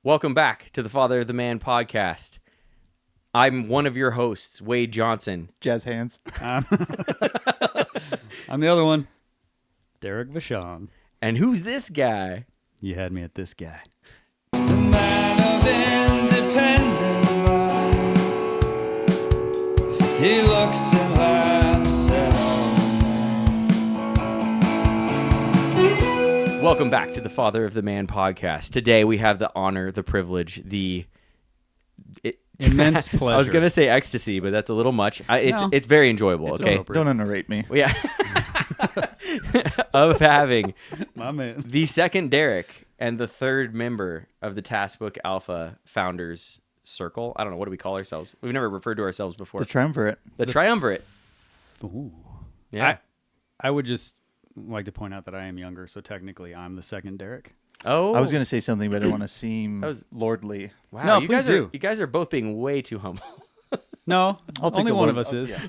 Welcome back to the Father of the Man podcast. I'm one of your hosts, Wade Johnson. Jazz hands. I'm the other one, Derrick Vachon. And who's this guy? You had me at this guy. The man of independent mind. He looks and laughs at all. Welcome back to the Father of the Man podcast. Today we have the honor, the privilege, Immense pleasure. I was going to say ecstasy, but that's a little much. It's very enjoyable, It's okay? appropriate. Don't underrate me. Yeah. Of having My man. the second Derrick and the third member of the Taskbook Alpha Founders Circle. I don't know, what do we call ourselves? We've never referred to ourselves before. The triumvirate. The Triumvirate. Ooh. Yeah. I would just like to point out that I am younger, so technically I'm the second Derrick. Oh. I was going to say something, but I didn't want to seem That was- lordly. Wow, No, you please guys do. You guys are both being way too humble. No, I'll take only the one Lord- of us is. Yeah.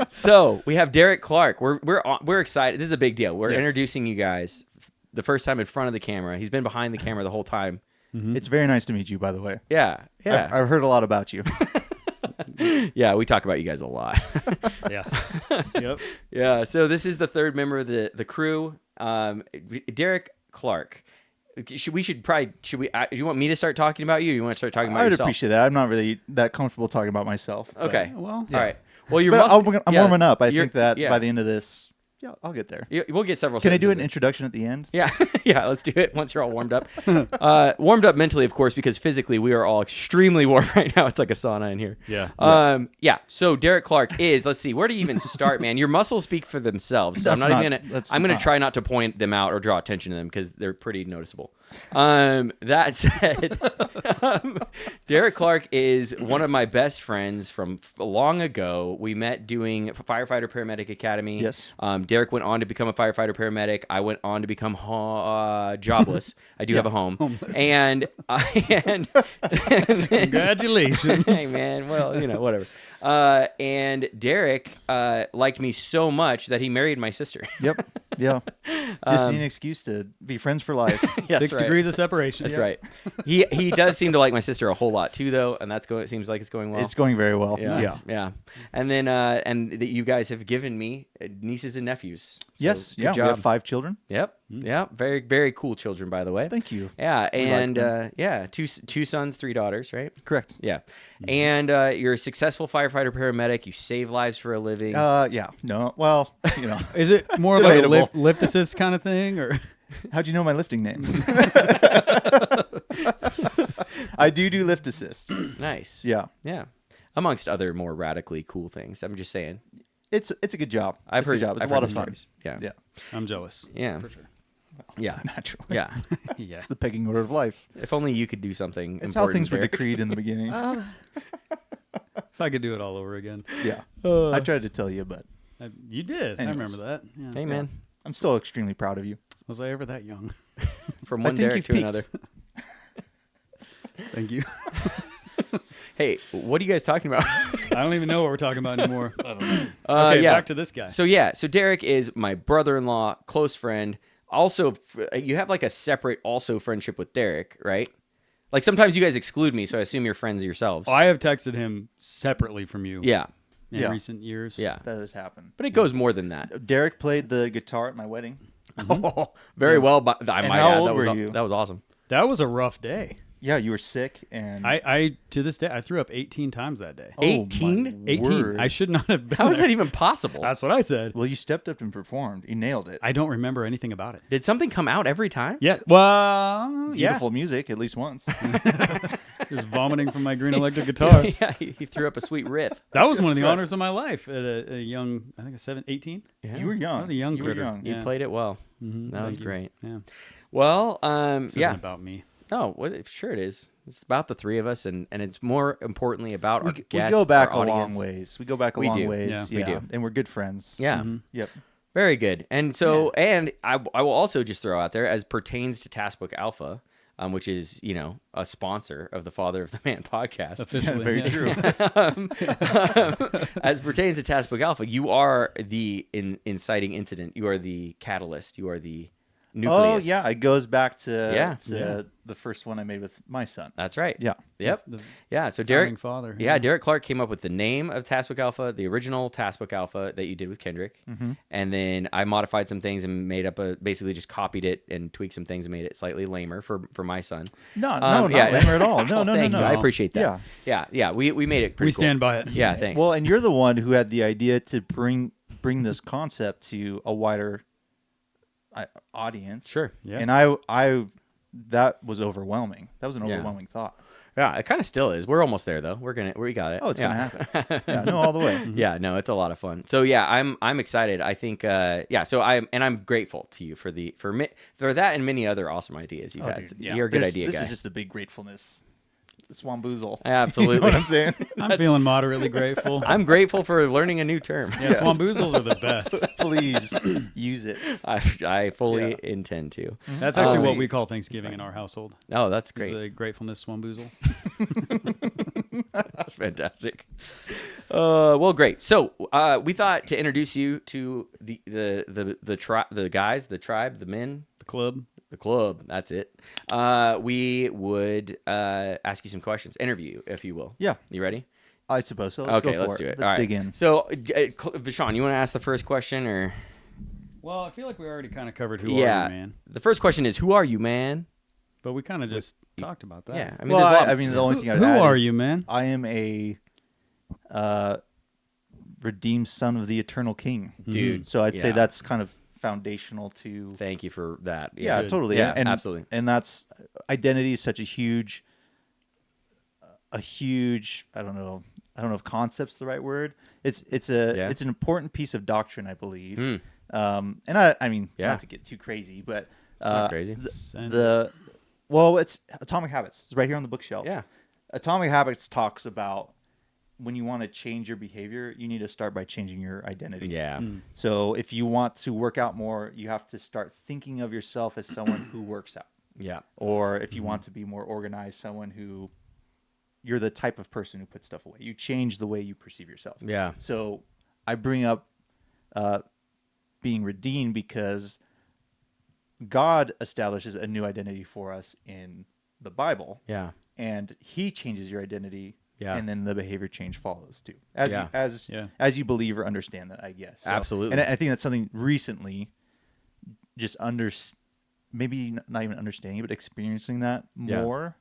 So we have Derrick Clark. We're excited. This is a big deal. We're Yes. introducing you guys the first time in front of the camera. He's been behind the camera the whole time. It's very nice to meet you, by the way. Yeah, yeah, I've heard a lot about you. yeah. We talk about you guys a lot. Yeah. Yep. Yeah. So this is the third member of the crew, Derrick Clark. Do you want me to start talking about you? Or you want to start talking about I would yourself? appreciate that. I'm not really that comfortable talking about myself. but- Okay. Well, All right. Well, you're. But I'm warming up. I you're- think that yeah. by the end of this, I'll get there. We'll get several. Can I do an sentences in. introduction at the end? Yeah, yeah, let's do it once you're all warmed up. Warmed up mentally, of course, because physically we are all extremely warm right now. It's like a sauna in here. Yeah. Yeah. So Derrick Clark is, let's see, where do you even start, man? Your muscles speak for themselves. So I'm That's not not- even that's I'm gonna not. try not to point them out or draw attention to them because they're pretty noticeable. That said, Derrick Clark is one of my best friends from long ago. We met doing Firefighter Paramedic Academy. Yes. Derrick went on to become a firefighter paramedic. I went on to become jobless. I do have a home. Homeless. And Congratulations. hey man, well, whatever. And Derrick liked me so much that he married my sister. Yep. Yeah. Just need an excuse to be friends for life. Yeah, 6 that's right. degrees of separation. That's Yeah. right. He does seem to like my sister a whole lot too, though, and it seems like it's going well. It's going very well. yeah, Yeah. yeah. And then that you guys have given me nieces and nephews. So, Yes. good Yeah. We job. have 5 children. Yep. Yeah. Very, very cool children, by the way. Thank you. Yeah, We like and them. yeah, two sons, 3 daughters, right? Correct. Yeah, and you're a successful firefighter paramedic. You save lives for a living. Yeah. No. Well, Is it more of like a Debatable. lift assist kind of thing, or? how'd you know my lifting name? I do lift assists. Nice. Yeah. Yeah. Amongst other more radically cool things. I'm just saying. It's a good job. I've It's a heard good job. It's I've a lot heard of the fun. stories. Yeah. Yeah. I'm jealous. Yeah. For sure. Yeah. Naturally. Yeah. Yeah. The pecking order of life. If only you could do something It's how important, things were Derrick. decreed in the beginning. If I could do it all over again. Yeah. I tried to tell you, but You did. I Anyways. remember that. Yeah. Hey, man. I'm still extremely proud of you. Was I ever that young? From I one think Derrick you've to peaked. another. Thank you. Hey, what are you guys talking about? I don't even know what we're talking about anymore. Okay, yeah. back to this guy. So Derrick is my brother-in-law, close friend. Also, you have like a separate also friendship with Derrick, right? Like sometimes you guys exclude me, so I assume you're friends yourselves. I have texted him separately from you Yeah, in Yeah. recent years. yeah. That has happened. But it goes more than that. Derrick played the guitar at my wedding. Oh, very Yeah. well. But I And might how add, old that was were you? that was awesome. That was a rough day. Yeah, you were sick, and I to this day I threw up 18 times that day. Oh, my 18? 18. word. I should not have been. How is there. that even possible? That's what I said. Well, you stepped up and performed. You nailed it. I don't remember anything about it. Did something come out every time? Yeah. Well, Beautiful music, at least once. yeah. Just vomiting from my green electric guitar. Yeah, he threw up a sweet riff. That was one of the That's right. honors of my life at a young, I think, 18. Yeah. You were young. I was a young You were critter. young. You Yeah. played it well. Mhm, That was thank you. great. Yeah. Well, This yeah. isn't about me. Oh, well, sure it is. It's about the three of us, and it's more importantly about our We guests. go back our a long audience. ways. We go back a We long do. ways. Yeah. We Yeah, do. and we're good friends. Yeah. Mhm. Yep. Very good. And so, and I will also just throw out there, as pertains to Taskbook Alpha, which is, a sponsor of the Father of the Man podcast. Officially. Very yeah. true. As pertains to Taskbook Alpha, you are the inciting incident. You are the catalyst. You are the nucleus. Oh yeah, it goes back to Yeah. the first one I made with my son. That's right. Yeah. Yep. The Yeah. So founding Derrick, father. yeah, Derrick Clark came up with the name of Taskbook Alpha, the original Taskbook Alpha that you did with Kendrick, and then I modified some things and made up basically just copied it and tweaked some things and made it slightly lamer for my son. No, Um, not yeah. lamer at all. No, no, Thank no, you. no. I appreciate that. Yeah. We made it pretty We cool. stand by it. Yeah, thanks. Well, and you're the one who had the idea to bring this concept to a wider audience. Sure. Yeah. And I that was overwhelming. That was an Yeah. overwhelming thought. Yeah, it kind of still is. We're almost there though. We got it. Oh, it's Yeah. gonna happen. Yeah, no, all the way. Yeah, no, it's a lot of fun. So yeah, I'm excited. I think so I'm grateful to you for that and many other awesome ideas you've had. Dude, yeah. You're a good This idea guy. is just a big gratefulness. The Swamboozle. Absolutely. You know what I'm saying? I'm feeling moderately grateful. I'm grateful for learning a new term. Yeah, Swamboozles are the best. Please use it. I fully intend to. That's actually what we call Thanksgiving in our household. Oh, that's Is great. the gratefulness Swamboozle. That's fantastic. Well, great. So we thought to introduce you to the tribe, the men, The club. the club. That's it. We would ask you some questions, interview you, if you will. Yeah. You ready? I suppose so. Let's Okay, go for let's do it. Let's All right. dig in. So, Vishon, you want to ask the first question, or? Well, I feel like we already kind of covered who Yeah. are you, man. The first question is, who are you, man? But we kind of just talked about that. Yeah. I mean, Well, there's a lot. I mean, the only thing I'd Who add are is you, man? I am a redeemed son of the eternal King. Dude. So I'd say yeah. that's kind of foundational to. Thank you for that. Yeah, Good. totally. Yeah, and absolutely. And that's identity is such a huge. I don't know if concept's the right word. It's an important piece of doctrine, I believe. And I mean, Yeah. not to get too crazy, but It's not crazy. it's Atomic Habits. It's right here on the bookshelf. Yeah. Atomic Habits talks about when you want to change your behavior, you need to start by changing your identity. Yeah. So if you want to work out more, you have to start thinking of yourself as someone who works out. Yeah. Or if you want to be more organized, someone who you're the type of person who puts stuff away. You change the way you perceive yourself. Yeah. So I bring up being redeemed because God establishes a new identity for us in the Bible. Yeah. And he changes your identity. Yeah. And then the behavior change follows too. Yeah. As you believe or understand that, I guess. So, Absolutely. And I think that's something recently just maybe not even understanding, but experiencing that more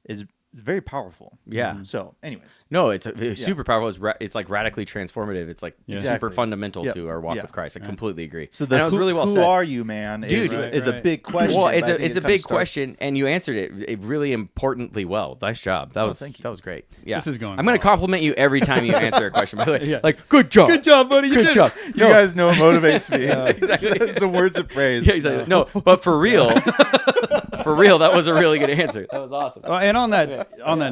is very powerful. Yeah. So, anyways. No, it's super powerful. It's like radically transformative. It's like super Exactly. fundamental Yep. to our walk Yeah. with Christ. I completely agree. So And that was really well who said. are you, man? Dude, is a big question. Well, but I think it's it a kinda big starts- question, and you answered it really importantly well. Nice job. That was thank you. that was great. Yeah, This is going I'm going to well. compliment you every time you answer a question. By the way, Yeah. like good job, buddy. good job. You guys know it motivates me. Exactly. It's the words of praise. Yeah, exactly. No, but for real, that was a really good answer. That was awesome. And on that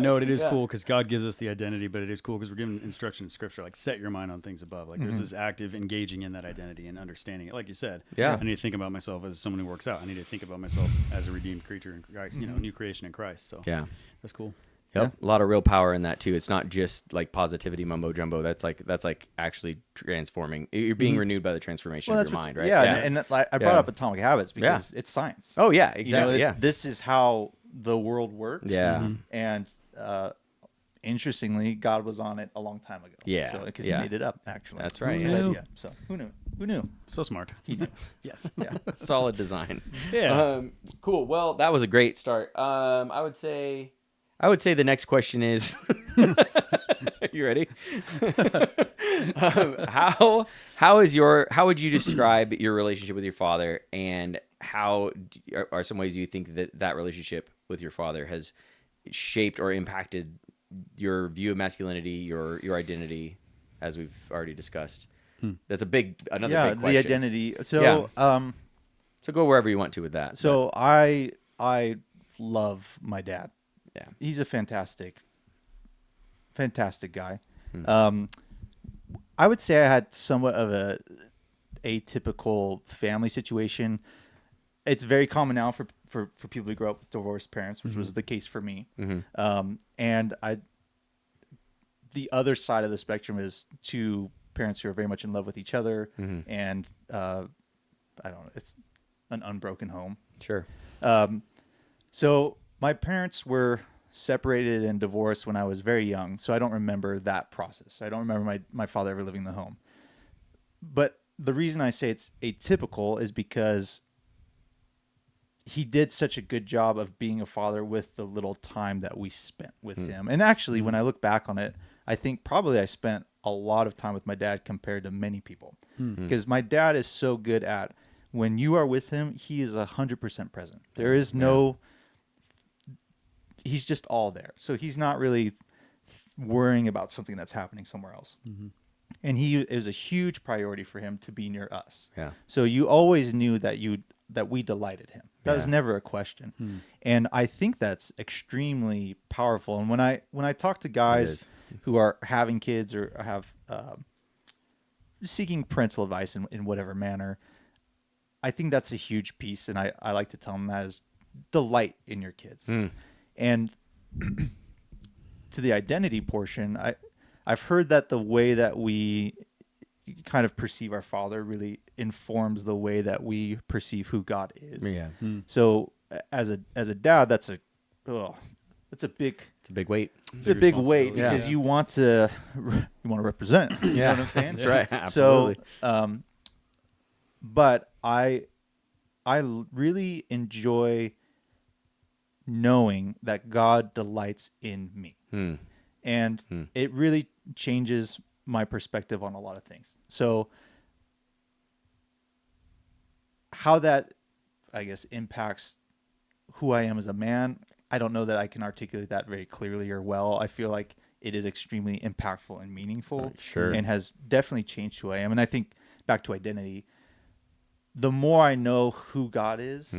note, it is cool because God gives us the identity, but it is cool because we're given instruction in Scripture, like set your mind on things above. Like there's this active engaging in that identity and understanding it. Like you said, Yeah. I need to think about myself as someone who works out. I need to think about myself as a redeemed creature in Christ, new creation in Christ. So Yeah. that's cool. Yep. A lot of real power in that too. It's not just like positivity mumbo jumbo. That's like actually transforming. You're being renewed by the transformation of your mind, right? Yeah, and I brought Yeah. up Atomic Habits because it's science. Oh yeah, You know, exactly. Yeah. this is how the world works. Yeah. And interestingly, God was on it a long time ago. Yeah, So because yeah. he made it up, actually. That's right, His yeah. idea. So who knew? Who knew? So smart. He knew. Yes. Yeah. Solid design. Yeah. Cool. Well, that was a great start. I would say the next question is, you ready? How would you describe your relationship with your father, and how are some ways you think that relationship with your father has shaped or impacted your view of masculinity, your identity, as we've already discussed? That's another big question. the identity. So So go wherever you want to with that. So I love my dad. Yeah. He's a fantastic guy. I would say I had somewhat of a atypical family situation. It's very common now for people to grow up with divorced parents, which was the case for me. And the other side of the spectrum is two parents who are very much in love with each other, and I don't know, an unbroken home. Sure. So my parents were separated and divorced when I was very young, so I don't remember that process. I don't remember my father ever living in the home. But the reason I say it's atypical is because he did such a good job of being a father with the little time that we spent with him. And actually, when I look back on it, I think probably I spent a lot of time with my dad compared to many people. Because my dad is so good at, when you are with him, he is 100% present. There is no, he's just all there. So he's not really worrying about something that's happening somewhere else. And he is a huge priority for him to be near us. Yeah. So you always knew that we delighted him. That was never a question. And I think that's extremely powerful. And when I talk to guys who are having kids or have seeking parental advice in whatever manner, I think that's a huge piece. And I like to tell them that is delight in your kids. And to the identity portion, I've heard that the way that we kind of perceive our Father really informs the way that we perceive who God is. Yeah. So as a dad, that's a big It's a big weight. it's a big weight responsibility. because you want to represent. You know what I'm saying? That's right. Absolutely. So, but I really enjoy knowing that God delights in me. And it really changes my perspective on a lot of things. So how that, I guess, impacts who I am as a man, I don't know that I can articulate that very clearly or well. I feel like it is extremely impactful and meaningful. Sure. And has definitely changed who I am. And I think back to identity, the more I know who God is,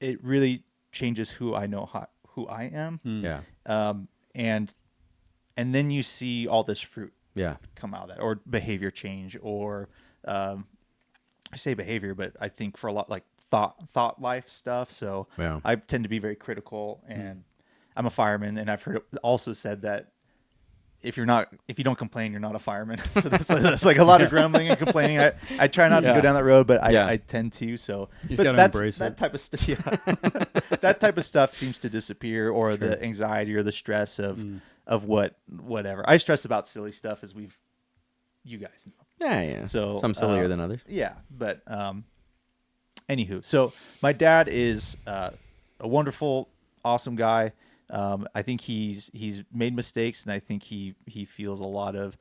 it really changes who I know who I am. Yeah. And then you see all this fruit Yeah. come out of that, or behavior change, or I say behavior, but I think for a lot like thought life stuff. So Yeah. I tend to be very critical, and I'm a fireman, and I've heard it also said that if you don't complain, you're not a fireman. So that's like a lot of grumbling and complaining. I try not to go down that road, but I tend to. So You just but gotta embrace that it. type of stuff. Yeah, that type of stuff seems to disappear, or the anxiety or the stress of whatever. I stress about silly stuff, as you guys know. Yeah. So some sillier than others. Yeah, but anywho, so my dad is a wonderful, awesome guy. I think he's made mistakes, and I think he feels a lot of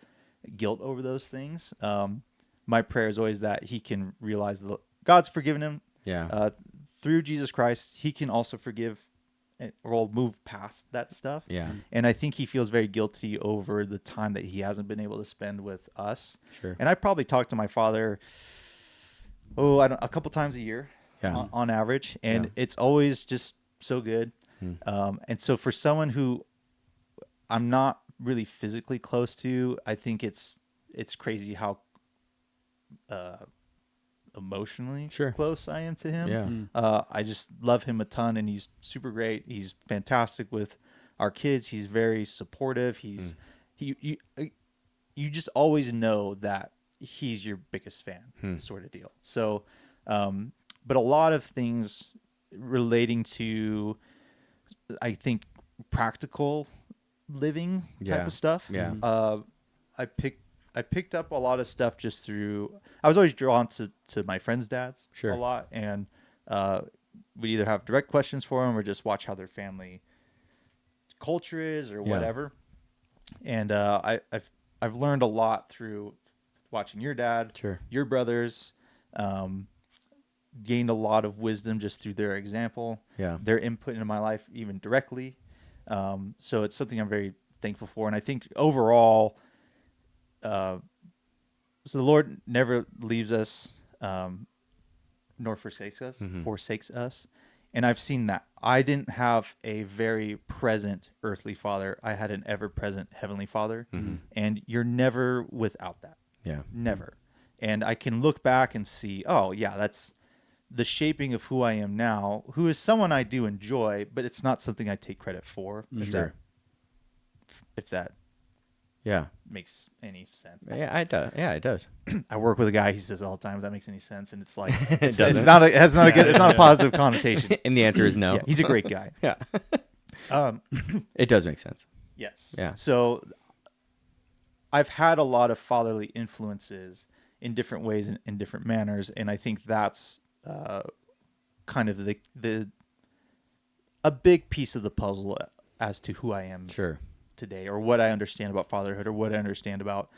guilt over those things. My prayer is always that he can realize that God's forgiven him. Yeah. Through Jesus Christ, he can also forgive or move past that stuff. Yeah. And I think he feels very guilty over the time that he hasn't been able to spend with us. Sure. And I probably talk to my father, a couple times a year on average. And it's always just so good. And so for someone who I'm not really physically close to, I think it's crazy how emotionally close I am to him. Yeah. I just love him a ton, and he's super great. He's fantastic with our kids. He's very supportive. You just always know that he's your biggest fan, sort of deal. So, but a lot of things relating to, I think, practical living type of stuff. Yeah. I picked up a lot of stuff just through. I was always drawn to my friends' dads a lot, and we'd either have direct questions for them or just watch how their family culture is or whatever. And I've learned a lot through watching your dad, your brothers. Gained a lot of wisdom just through their example, their input into my life, even directly. So it's something I'm very thankful for. And I think overall, so the Lord never leaves us, nor forsakes us. And I've seen that. I didn't have a very present earthly father. I had an ever-present heavenly Father. And you're never without that. Yeah. Never. And I can look back and see, that's the shaping of who I am now, who is someone I do enjoy, but it's not something I take credit for. If that Yeah. makes any sense. Yeah, it does. Yeah, it does. I work with a guy. He says all the time, if that makes any sense, and it's like it's doesn't. not a good, it's not a positive connotation. And the answer is no. Yeah, he's a great guy. Yeah. Um, It does make sense. yes. Yeah. So I've had a lot of fatherly influences in different ways and in different manners, and I think that's kind of the a big piece of the puzzle as to who I am Sure. today, or what I understand about fatherhood, or what I understand about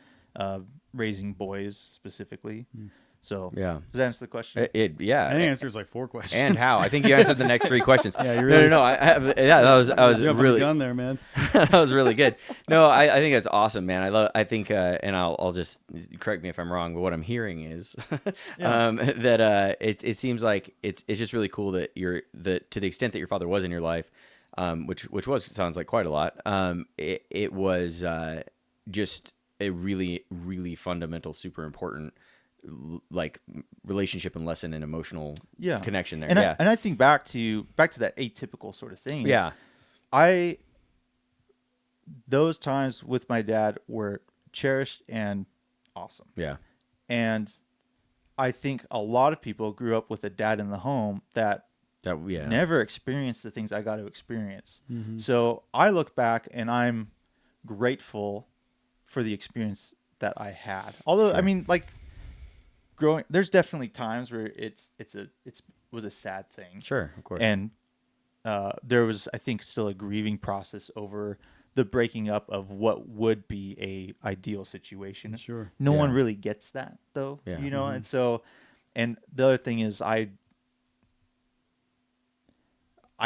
raising boys specifically. So Yeah. does that answer the question? Yeah. I think it answers like 4 questions. And how? I think you answered the next 3 questions. Yeah, you really- No. I was Jumping the really gun there, man. that was really good. No, I think that's awesome, man. I think, and I'll just correct me if I'm wrong, but what I'm hearing is that it seems like it's just really cool that to the extent that your father was in your life, which sounds like quite a lot. It was just a really, really fundamental, super important like relationship and lesson and emotional connection there. And I think back to that atypical sort of thing. Yeah. Those times with my dad were cherished and awesome. Yeah. And I think a lot of people grew up with a dad in the home that never experienced the things I got to experience. Mm-hmm. So I look back and I'm grateful for the experience that I had. Although, I mean, like, there's definitely times where it was a sad thing. Sure, of course. And there was, I think, still a grieving process over the breaking up of what would be a ideal situation. Sure. No one really gets that though, Yeah. you know? And so, and the other thing is I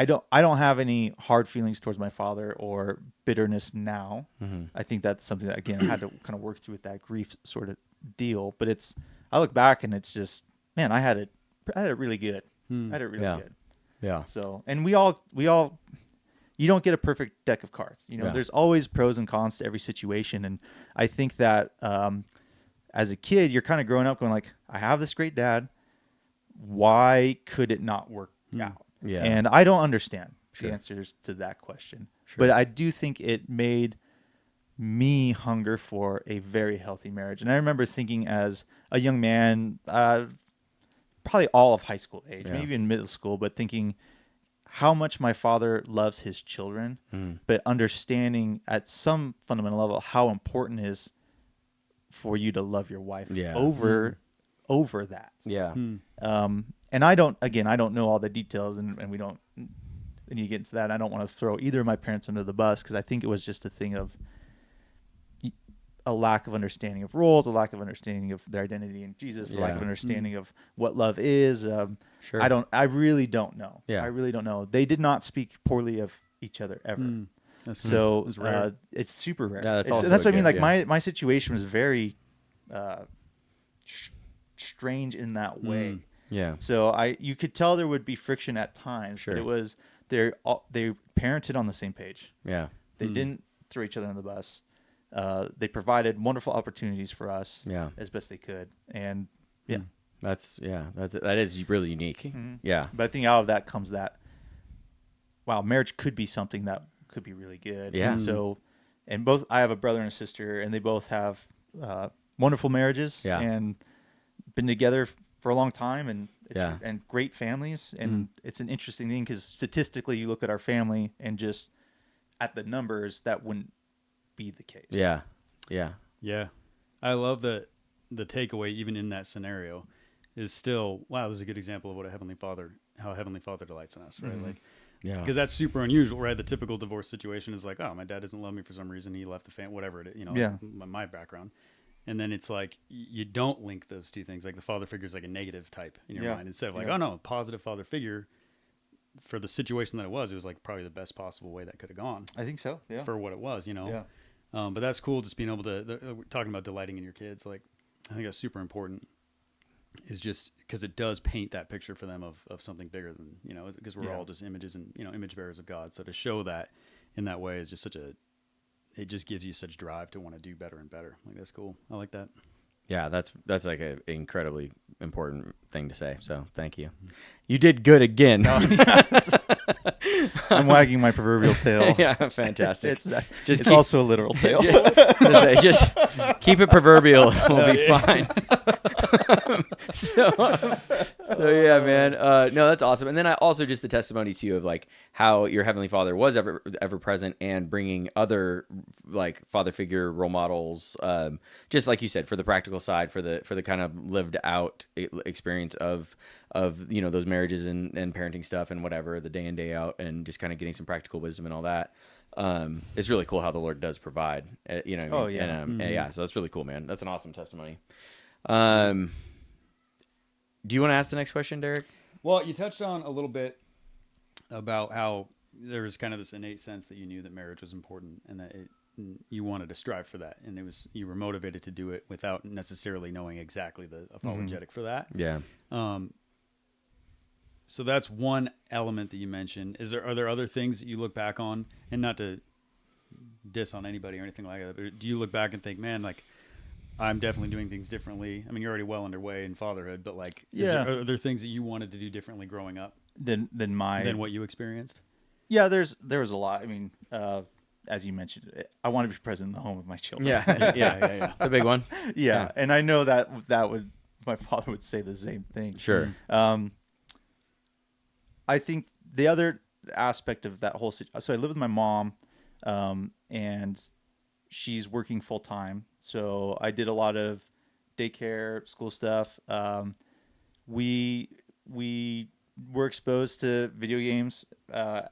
don't have any hard feelings towards my father or bitterness now. Mm-hmm. I think that's something that, again, I had to kind of work through with that grief sort of deal, but I look back and it's just, man, I had it really good. I had it really good. Yeah. So, and we all, you don't get a perfect deck of cards. You know, Yeah. there's always pros and cons to every situation. And I think that as a kid, you're kind of growing up going like, I have this great dad. Why could it not work out? Yeah. And I don't understand Sure. the answers to that question. Sure. But I do think it made me hunger for a very healthy marriage. And I remember thinking as a young man, probably all of high school age, maybe in middle school, but thinking how much my father loves his children, but understanding at some fundamental level how important it is for you to love your wife over that. Yeah. And I don't know all the details, and we don't need to get into that. I don't want to throw either of my parents under the bus, because I think it was just a thing of a lack of understanding of roles, a lack of understanding of their identity in Jesus, a lack of understanding of what love is. Sure. I really don't know. Yeah. I really don't know. They did not speak poorly of each other ever. That's So That's rare. it's super rare. Yeah, that's It's- also that's a what I mean. gift, Like my situation was very strange in that way. Yeah. So you could tell there would be friction at times, Sure. but it was they parented on the same page. Yeah. They didn't throw each other on the bus. They provided wonderful opportunities for us as best they could. And that is really unique. Yeah. but I think out of that comes that, wow, marriage could be something that could be really good. Yeah. And so, I have a brother and a sister, and they both have wonderful marriages and been together for a long time, and and great families. And it's an interesting thing because statistically, you look at our family and just at the numbers, that wouldn't be the case. Yeah. Yeah. Yeah. I love that the takeaway, even in that scenario, is still, wow, this is a good example of how Heavenly Father delights in us, right? Like, Yeah. because that's super unusual, right? The typical divorce situation is like, oh, my dad doesn't love me for some reason. He left the family, whatever it is, my background. And then it's like, you don't link those two things. Like the father figure is like a negative type in your mind. Instead of like, oh no, positive father figure for the situation that it was like probably the best possible way that could have gone. I think so. Yeah. For what it was, Yeah. But that's cool, just being able to, talking about delighting in your kids. Like, I think that's super important, is just because it does paint that picture for them of something bigger than, because we're all just images and, image bearers of God. So to show that in that way is just it just gives you such drive to want to do better and better. Like, that's cool. I like that. Yeah, that's like an incredibly important thing to say. So thank you. You did good again. I'm wagging my proverbial tail. Yeah, fantastic. It's also a literal tail. Just keep it proverbial. We'll be fine. So yeah, man. No, that's awesome. And then I also just the testimony to you of like how your Heavenly Father was ever present and bringing other like father figure role models. Just like you said, for the practical side, for the kind of lived out experience of those marriages and parenting stuff and whatever, the day in day out, and just kind of getting some practical wisdom and all that. It's really cool how the Lord does provide. What I mean? Oh, yeah. And, yeah. So that's really cool, man. That's an awesome testimony. Do you want to ask the next question, Derrick? Well, you touched on a little bit about how there was kind of this innate sense that you knew that marriage was important and that you wanted to strive for that, and you were motivated to do it without necessarily knowing exactly the apologetic for that. Yeah. So that's one element that you mentioned. Are there other things that you look back on, and not to diss on anybody or anything like that, but do you look back and think, man, like I'm definitely doing things differently? I mean, you're already well underway in fatherhood, but like, are there things that you wanted to do differently growing up than what you experienced? Yeah, there was a lot. I mean, as you mentioned, I want to be present in the home of my children. Yeah. It's a big one. Yeah, and I know that my father would say the same thing. Sure. I think the other aspect of that whole situation, so I live with my mom, and she's working full time. So I did a lot of daycare, school stuff. We were exposed to video games at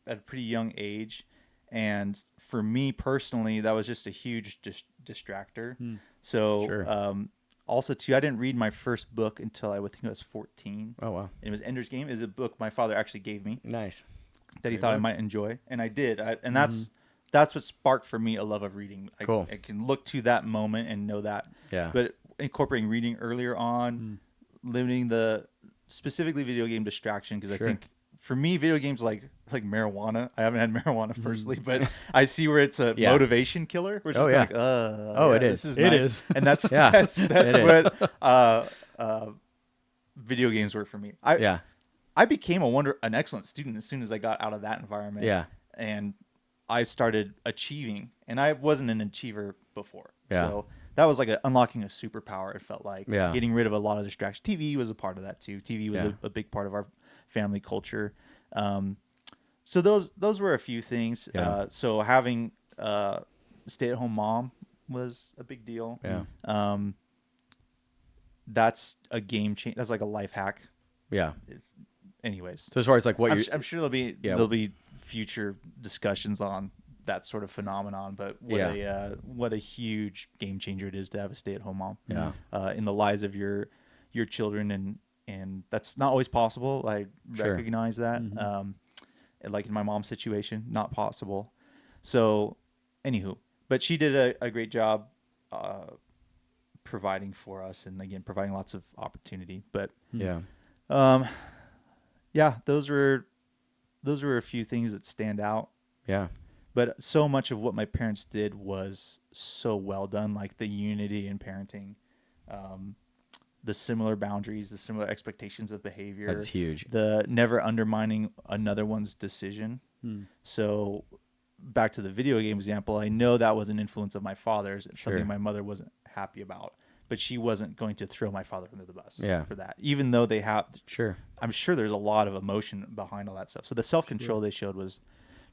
a pretty young age. And for me personally, that was just a huge distractor. So Sure. Also, too, I didn't read my first book until I think I was 14. Oh, wow. And it was Ender's Game. It was a book my father actually gave me Nice. that he thought I might enjoy, and I did. And that's what sparked for me a love of reading. Cool. I can look to that moment and know that. Yeah. But incorporating reading earlier on, limiting the specifically video game distraction, because Sure. I think for me, video games like marijuana. I haven't had marijuana personally, but I see where it's a motivation killer. Which is it this is. is nice. is. And that's Yeah, that's it what video games were for me. I became an excellent student as soon as I got out of that environment. Yeah. And I started achieving, and I wasn't an achiever before. Yeah. So that was like unlocking a superpower. It felt like Yeah. getting rid of a lot of distractions. TV was a part of that too. TV was a big part of our family culture. So those were a few things. Yeah. So having a stay-at-home mom was a big deal. Yeah. That's a game change. That's like a life hack. Yeah. Anyways, So as far as like what I'm sure there'll be future discussions on that sort of phenomenon, but what a huge game changer it is to have a stay-at-home mom. Yeah. In the lives of your children, and that's not always possible. I Sure. recognize that. Like in my mom's situation, not possible. So, anywho, but she did a great job providing for us, and again providing lots of opportunity. But Yeah. those were a few things that stand out. Yeah. But so much of what my parents did was so well done, like the unity in parenting, the similar boundaries, the similar expectations of behavior. That's huge. The never undermining another one's decision. So back to the video game example, I know that was an influence of my father's. It's Sure. something my mother wasn't happy about, but she wasn't going to throw my father under the bus for that. Even though they have, Sure. I'm sure there's a lot of emotion behind all that stuff. So the self-control they showed was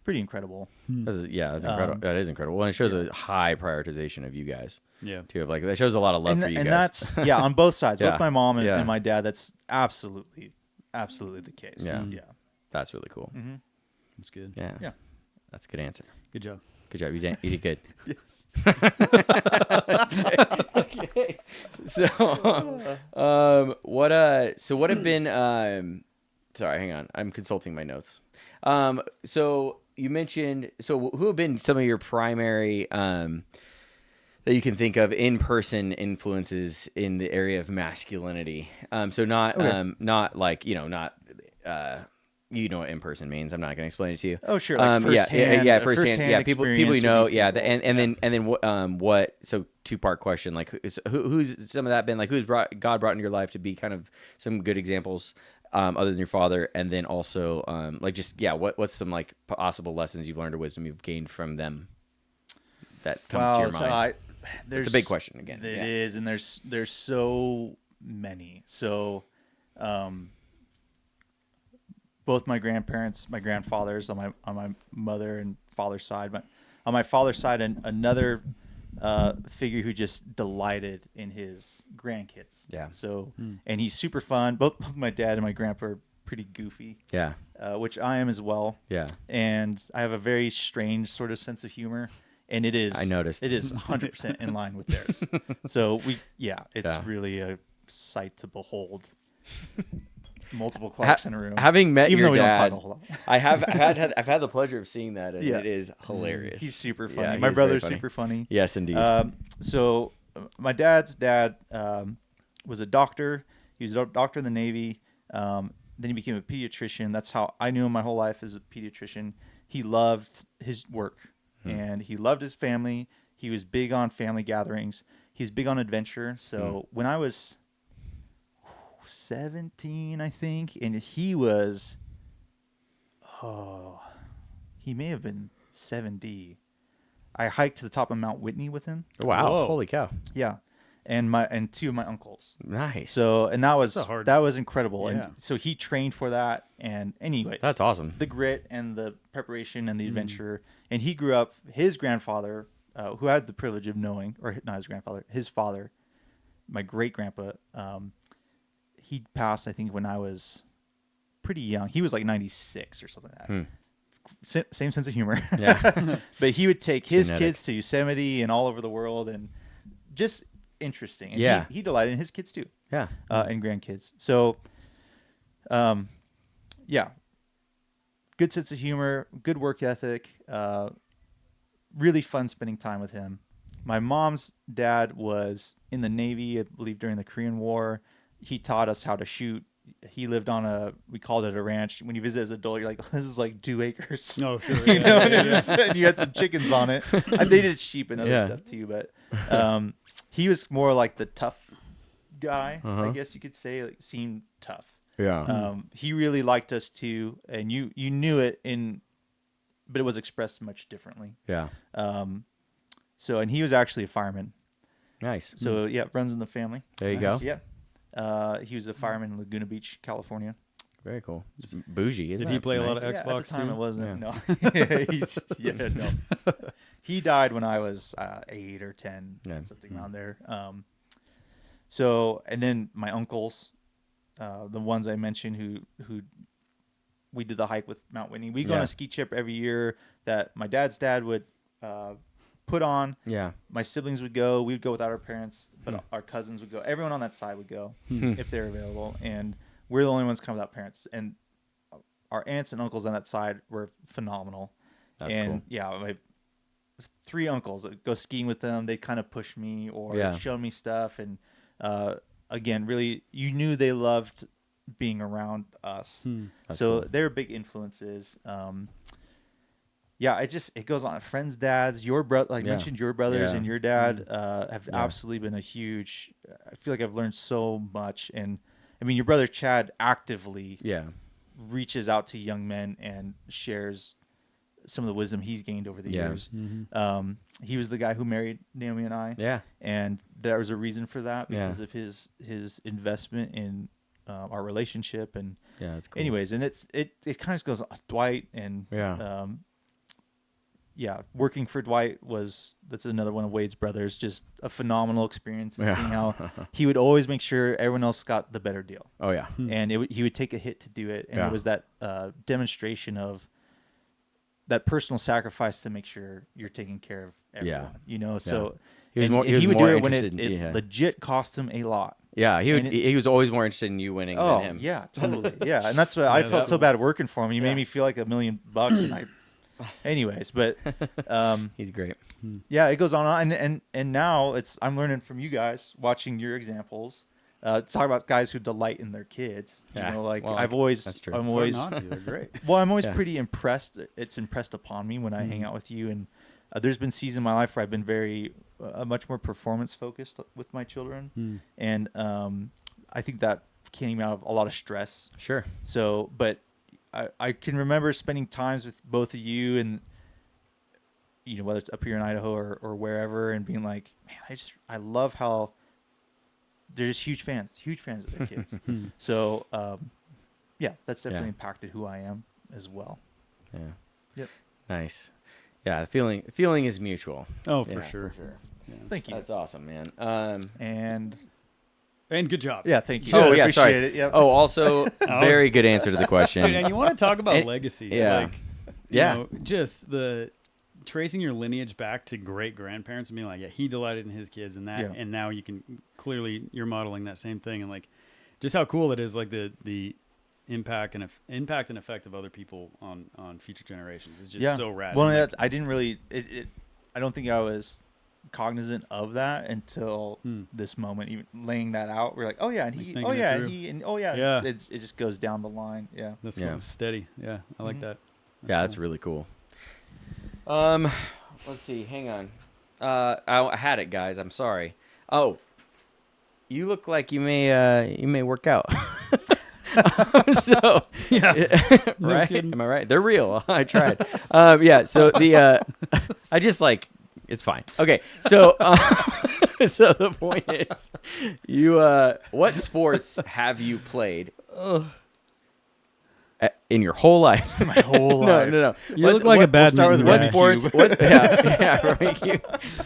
pretty incredible. That's incredible. That is incredible. And it shows a high prioritization of you guys. Yeah. Too. Like that shows a lot of love for you and guys. that's on both sides, Yeah. both my mom and, Yeah. and my dad. That's absolutely the case. Yeah. Yeah. That's really cool. That's good. Yeah. Yeah. That's a good answer. Good job. Good job. You did good. Yes. Okay. So, what have been, sorry, hang on. I'm consulting my notes. So you mentioned, who have been some of your primary, that you can think of in-person influences in the area of masculinity? So not like, not, you know what in-person means. I'm not going to explain it to you. Oh, sure. Like firsthand, firsthand yeah. People you experience know, with these people. and then what? So two-part question. Like, who's some of that been like? God brought into your life to be kind of some good examples, other than your father, and then also like just what's some like possible lessons you've learned or wisdom you've gained from them that comes to your mind? It's a big question again. It is, and there's so many. So, both my grandparents, my grandfathers on my mother and father's side, but on my father's side, another figure who just delighted in his grandkids. Yeah. So, and he's super fun. Both my dad and my grandpa are pretty goofy. Yeah. Which I am as well. Yeah. And I have a very strange sort of sense of humor. And it is. I noticed. It is 100% in line with theirs. So it's really a sight to behold. Multiple Clarks in a room. Having met even your though we dad, don't talk a whole lot. I've had the pleasure of seeing that, and Yeah. it is hilarious. He's super funny. Yeah, My he is brother's very funny. super funny. Yes, indeed. So my dad's dad was a doctor. He was a doctor in the Navy. Then he became a pediatrician. That's how I knew him my whole life as a pediatrician. He loved his work and he loved his family. He was big on family gatherings. He was big on adventure. So when I was 17, I think, and he was, he may have been 70. I hiked to the top of Mount Whitney with him. Wow! Whoa. Holy cow! Yeah, and two of my uncles. Nice. So and that was hard- that was incredible. Yeah. And so he trained for that. And anyways, That's awesome. The grit and the preparation and the adventure. And he grew up. His grandfather, who I had the privilege of knowing, or not his grandfather, his father, my great grandpa. He passed, I think, when I was pretty young. He was like 96 or something like that. Same sense of humor. Yeah. But he would take his Genetic. kids to Yosemite and all over the world, and just interesting. And Yeah. he delighted in his kids too, Yeah. and grandkids. So, good sense of humor, good work ethic. Really fun spending time with him. My mom's dad was in the Navy, I believe, during the Korean War. He taught us how to shoot. He lived on we called it a ranch. When you visit as an adult, you're like, this is like 2 acres. Oh, sure. You know, and you had some chickens on it. They did sheep and other Yeah. stuff too, but he was more like the tough guy, I guess you could say. Like, seemed tough. Yeah. He really liked us too, and you knew it but it was expressed much differently. Yeah. So, and he was actually a fireman. Nice. So runs in the family. There you go. Yeah. He was a fireman in Laguna Beach, California. Very cool. Bougie, isn't Did he it? play a lot Nice. of Yeah, Xbox at the time too? it wasn't. Yeah. No. No. He died when I was 8 or 10, Yeah. something around there. So, and then my uncles, the ones I mentioned who we did the hike with Mount Whitney. We go on Yeah. a ski trip every year that my dad's dad would put on. Yeah. My siblings would go. We would go without our parents, but our cousins would go. Everyone on that side would go if they're available. And we're the only ones coming without parents. And our aunts and uncles on that side were phenomenal. That's and cool. yeah, my 3 uncles that go skiing with them. They kind of push me or Yeah. show me stuff. And again, really, you knew they loved being around us. That's So cool. they're big influences. It goes on. Friends' dads, your brother, like Yeah. mentioned, your brothers Yeah. and your dad have Yeah. absolutely been a huge. I feel like I've learned so much, and I mean, your brother Chad actively Yeah. reaches out to young men and shares some of the wisdom he's gained over the Yeah. years. He was the guy who married Naomi and I, Yeah. and there was a reason for that Yeah. because of his investment in our relationship. And Yeah. That's cool. anyways, and it kind of goes on. Dwight and working for Dwight that's another one of Wade's brothers. Just a phenomenal experience, and Yeah. seeing how he would always make sure everyone else got the better deal, Oh yeah. and he would take a hit to do it, and Yeah. it was that demonstration of that personal sacrifice to make sure you're taking care of everyone. You know, so He was and- more. and He was would more do it when interested. it legit cost him a lot. Yeah. He would. and He was always more interested in you winning Oh than him. yeah, totally. Yeah, and that's what I felt so bad working for him. He made me feel like $1 million, and anyways, but He's great. yeah, it goes on and now I'm learning from you guys, watching your examples. Talk about guys who delight in their kids. Yeah, You know, like well, I've always, that's true. I'm It's hard always, not to. They're great. well, I'm always Yeah. pretty impressed. It's impressed upon me when I hang out with you, and there's been seasons in my life where I've been very much more performance focused with my children, and I think that came out of a lot of stress. Sure. So, but I can remember spending times with both of you, and whether it's up here in Idaho or wherever, and being like, man, I love how they're just huge fans of their kids. So, yeah, that's definitely impacted who I am as well. Yeah. Yep. Nice. Yeah, the feeling is mutual. Oh, for Yeah, sure. Yeah. Thank you. That's awesome, man. And good job. Yeah, thank you. Oh, I yeah, appreciate sorry. it. Yep. Oh, also, very good answer to the question. Dude, and you want to talk about And- legacy. yeah. Like, you know, just the tracing your lineage back to great grandparents and being like, yeah, he delighted in his kids and that, Yeah. and now you can clearly you're modeling that same thing, and like, just how cool it is, like the impact and effect of other people on future generations is just so rad. Well, And, like, I didn't really. I don't think I was cognizant of that until this moment. Even laying that out, we're like, oh yeah, and he, thinking oh it yeah, through. and he, and oh yeah, Yeah. It just goes down the line. Yeah. this Yeah. one's steady. Yeah, I like that. That's really cool. Let's see. Hang on. I had it, guys. I'm sorry. Oh, you look like you may work out. So Yeah. right? kidding. Am I right? They're real. I tried. Yeah. So I just like it's fine. Okay. So so the point is, what sports have you played? In your whole life? My whole life. No. You look like a badminton with guy. What What sports?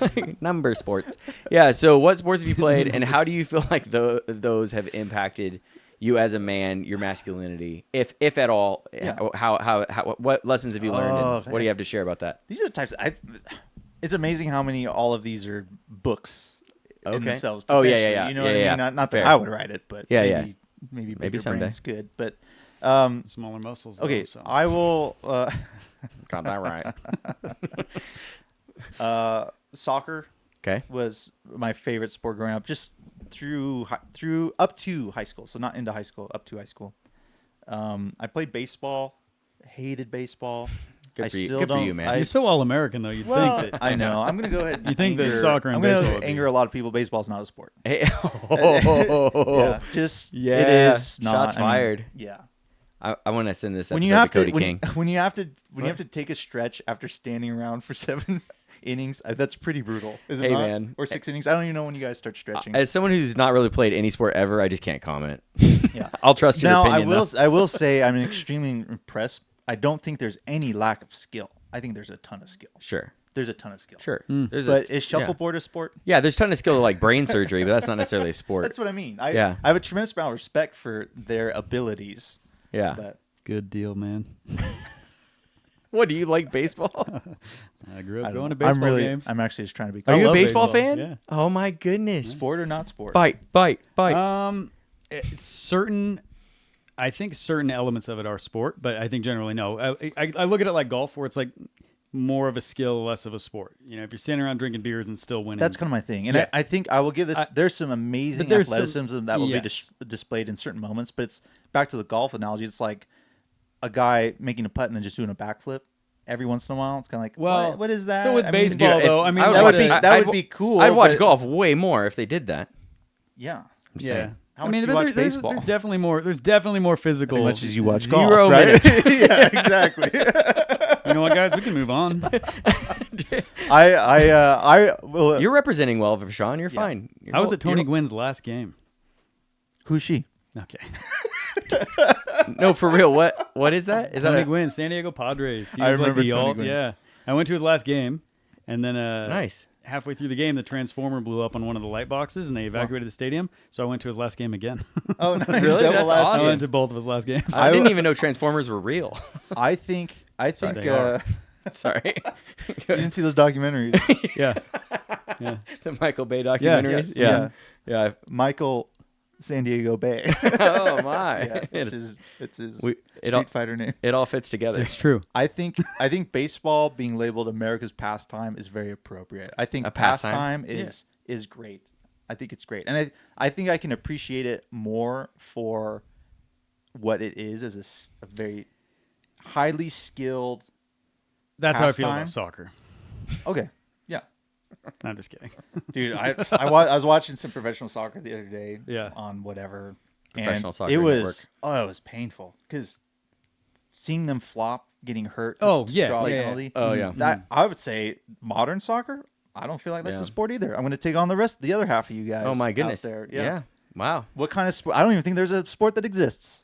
Right. Number sports. Yeah. So, what sports have you played, and how do you feel like those have impacted you as a man, your masculinity, if at all? Yeah. How what lessons have you learned? Oh, And what do you have to share about that? These are the types. It's amazing how many all of these are books in Okay. themselves. Oh, yeah, potentially. yeah. You know Yeah, what I yeah. mean? Not that Fair. I would write it, but Yeah, maybe Maybe bigger someday. brain's good. But Smaller muscles. Though, okay, so. I will. Got that right. Soccer Okay. was my favorite sport growing up, just through up to high school. So not into high school, up to high school. I played baseball. Hated baseball. Good I for you. still Good for don't. you, man. You're so all American though. You'd Well, think that. I know. I'm gonna go ahead. And You think that anger- soccer and I'm gonna baseball would be- anger a lot of people. Baseball's not a sport. Hey, Yeah, just it is not. Shots I mean, fired. yeah. I want to send this When episode you have to Cody to King. when you have to take a stretch after standing around for 7 innings, that's pretty brutal, is it Hey, not? man. Or 6 innings. I don't even know when you guys start stretching. As someone who's not really played any sport ever, I just can't comment. Yeah. I'll trust your Now opinion. though. I will say I'm extremely impressed. I don't think there's any lack of skill. I think there's a ton of skill. Sure. There's a ton of skill. Sure. There's But a, is shuffleboard a sport? Yeah, there's a ton of skill to like brain surgery, but that's not necessarily a sport. That's what I mean. I Yeah. have a tremendous amount of respect for their abilities. Yeah. But Good deal, man. What, do you like baseball? I grew up I going to don't know. baseball games. I'm actually just trying to be. Are you a love baseball baseball, fan? yeah. Oh my goodness. sport or not sport? Fight. It's certain. I think certain elements of it are sport, but I think generally no. I look at it like golf, where it's like more of a skill, less of a sport. You know, if you're standing around drinking beers and still winning, That's kind of my thing, and Yeah. I think I will give this. There's some amazing but there's some- athleticism that will be yes. displayed in certain moments, but it's back to the golf analogy. It's like a guy making a putt and then just doing a backflip every once in a while. It's kind of like, Well, what is that? so with I mean, baseball, Dude, though, if- I mean, I would that watch would be it. that I'd would be cool. I'd watch but- golf way more if they did that. Yeah, I'm yeah. saying. How much do you watch baseball? There's definitely more. There's definitely more physical. as much as you watch 0 golf, right? minutes. Yeah, exactly. You know what, guys? We can move on. I will. You're representing well, Sean. You're fine. You're I was hol- at Tony you're- Gwynn's last game. Who's she? Okay. No, for real. What is that? Is that Tony a, Gwynn, San Diego Padres. He I was like remember the Tony alt. Gwynn. Yeah. I went to his last game, and then nice? halfway through the game, the transformer blew up on one of the light boxes, and they evacuated the stadium. So I went to his last game again. Oh, nice. Really? Double That's last awesome. I name. went to both of his last games. I didn't even know Transformers were real. I think. They are. Sorry. You didn't see those documentaries. yeah. Yeah. The Michael Bay documentaries. Yes, Yeah. Michael San Diego Bay. Oh my. Yeah, it's his We- it Street all- Fighter name. It all fits together. It's true. I think baseball being labeled America's pastime is very appropriate. I think A pastime? pastime is great. I think it's great, and I think I can appreciate it more for what it is as a very highly skilled. That's how I feel about Pastime? soccer. Okay, yeah, No, I'm just kidding. dude. I was watching some professional soccer the other day. Yeah. On whatever professional soccer It network. was painful because seeing them flop, getting hurt. Oh, to yeah, draw a yeah, yeah. penalty, Oh, yeah. That I would say modern soccer. I don't feel like that's Yeah. a sport either. I'm going to take on the other half of you guys. Oh my out goodness. there. Yeah. Wow. What kind of sport? I don't even think there's a sport that exists.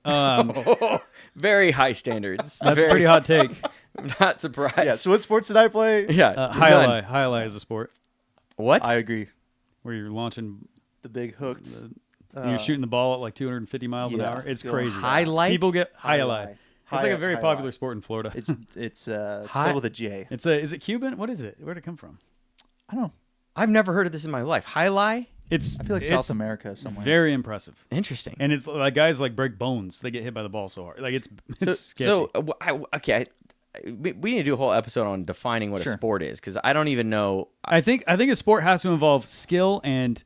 Very high standards. That's a pretty hot take. I'm not surprised. Yeah. So what sports did I play? Yeah. none. Highlight is a sport What? I agree. where you're launching, The big hooked. and you're shooting the ball at like 250 miles an yeah, hour. It's go crazy. Highlight? People get highlight. Highlight. It's like a very popular Highlight. sport in Florida. It's Hi- spelled with a J. Is it Cuban? What is it? Where'd it come from? I don't know. I've never heard of this in my life. Highlight? It's I feel like it's South America somewhere. very impressive. Interesting. And it's like guys like break bones. They get hit by the ball so hard. Like it's sketchy. We need to do a whole episode on defining what Sure. a sport is because I don't even know. I think a sport has to involve skill and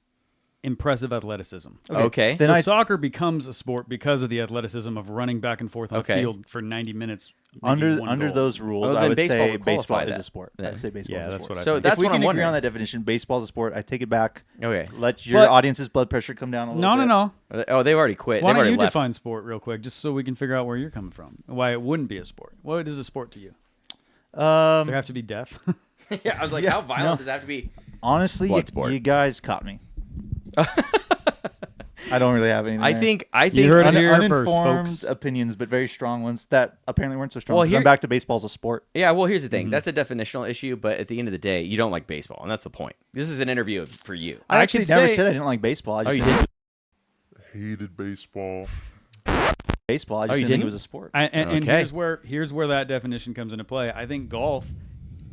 impressive athleticism. Okay. Then So I- soccer becomes a sport because of the athleticism of running back and forth on Okay. a field for 90 minutes. making under one goal. those rules, Oh, I then would baseball say would qualify baseball is that. a sport. Then. I'd say baseball Yeah, is a that's sport. what I So think. that's if we what can I'm agree wondering. on that definition, baseball is a sport. I take it back. Okay. Let your But- audience's blood pressure come down a little bit. No. Oh, they've already quit. Why They've don't already you left. define sport real quick, just so we can figure out where you're coming from, why it wouldn't be a sport? What is a sport to you? Does there have to be death? Yeah, I was like, Yeah, how violent no. does that have to be? Honestly, Blood sport. you guys caught me. I don't really have anything. I there. think You heard it here first, uninformed folks. opinions, but very strong ones that apparently weren't so strong. Well, 'cause here- I'm back to baseball as a sport. Yeah, well, here's the thing. That's a definitional issue, but at the end of the day, you don't like baseball, and that's the point. This is an interview for you. I actually could never say- said I didn't like baseball. I just you said Hated baseball. baseball. I just you didn't think didn't? it was a sport. And Okay. here's where that definition comes into play. I think golf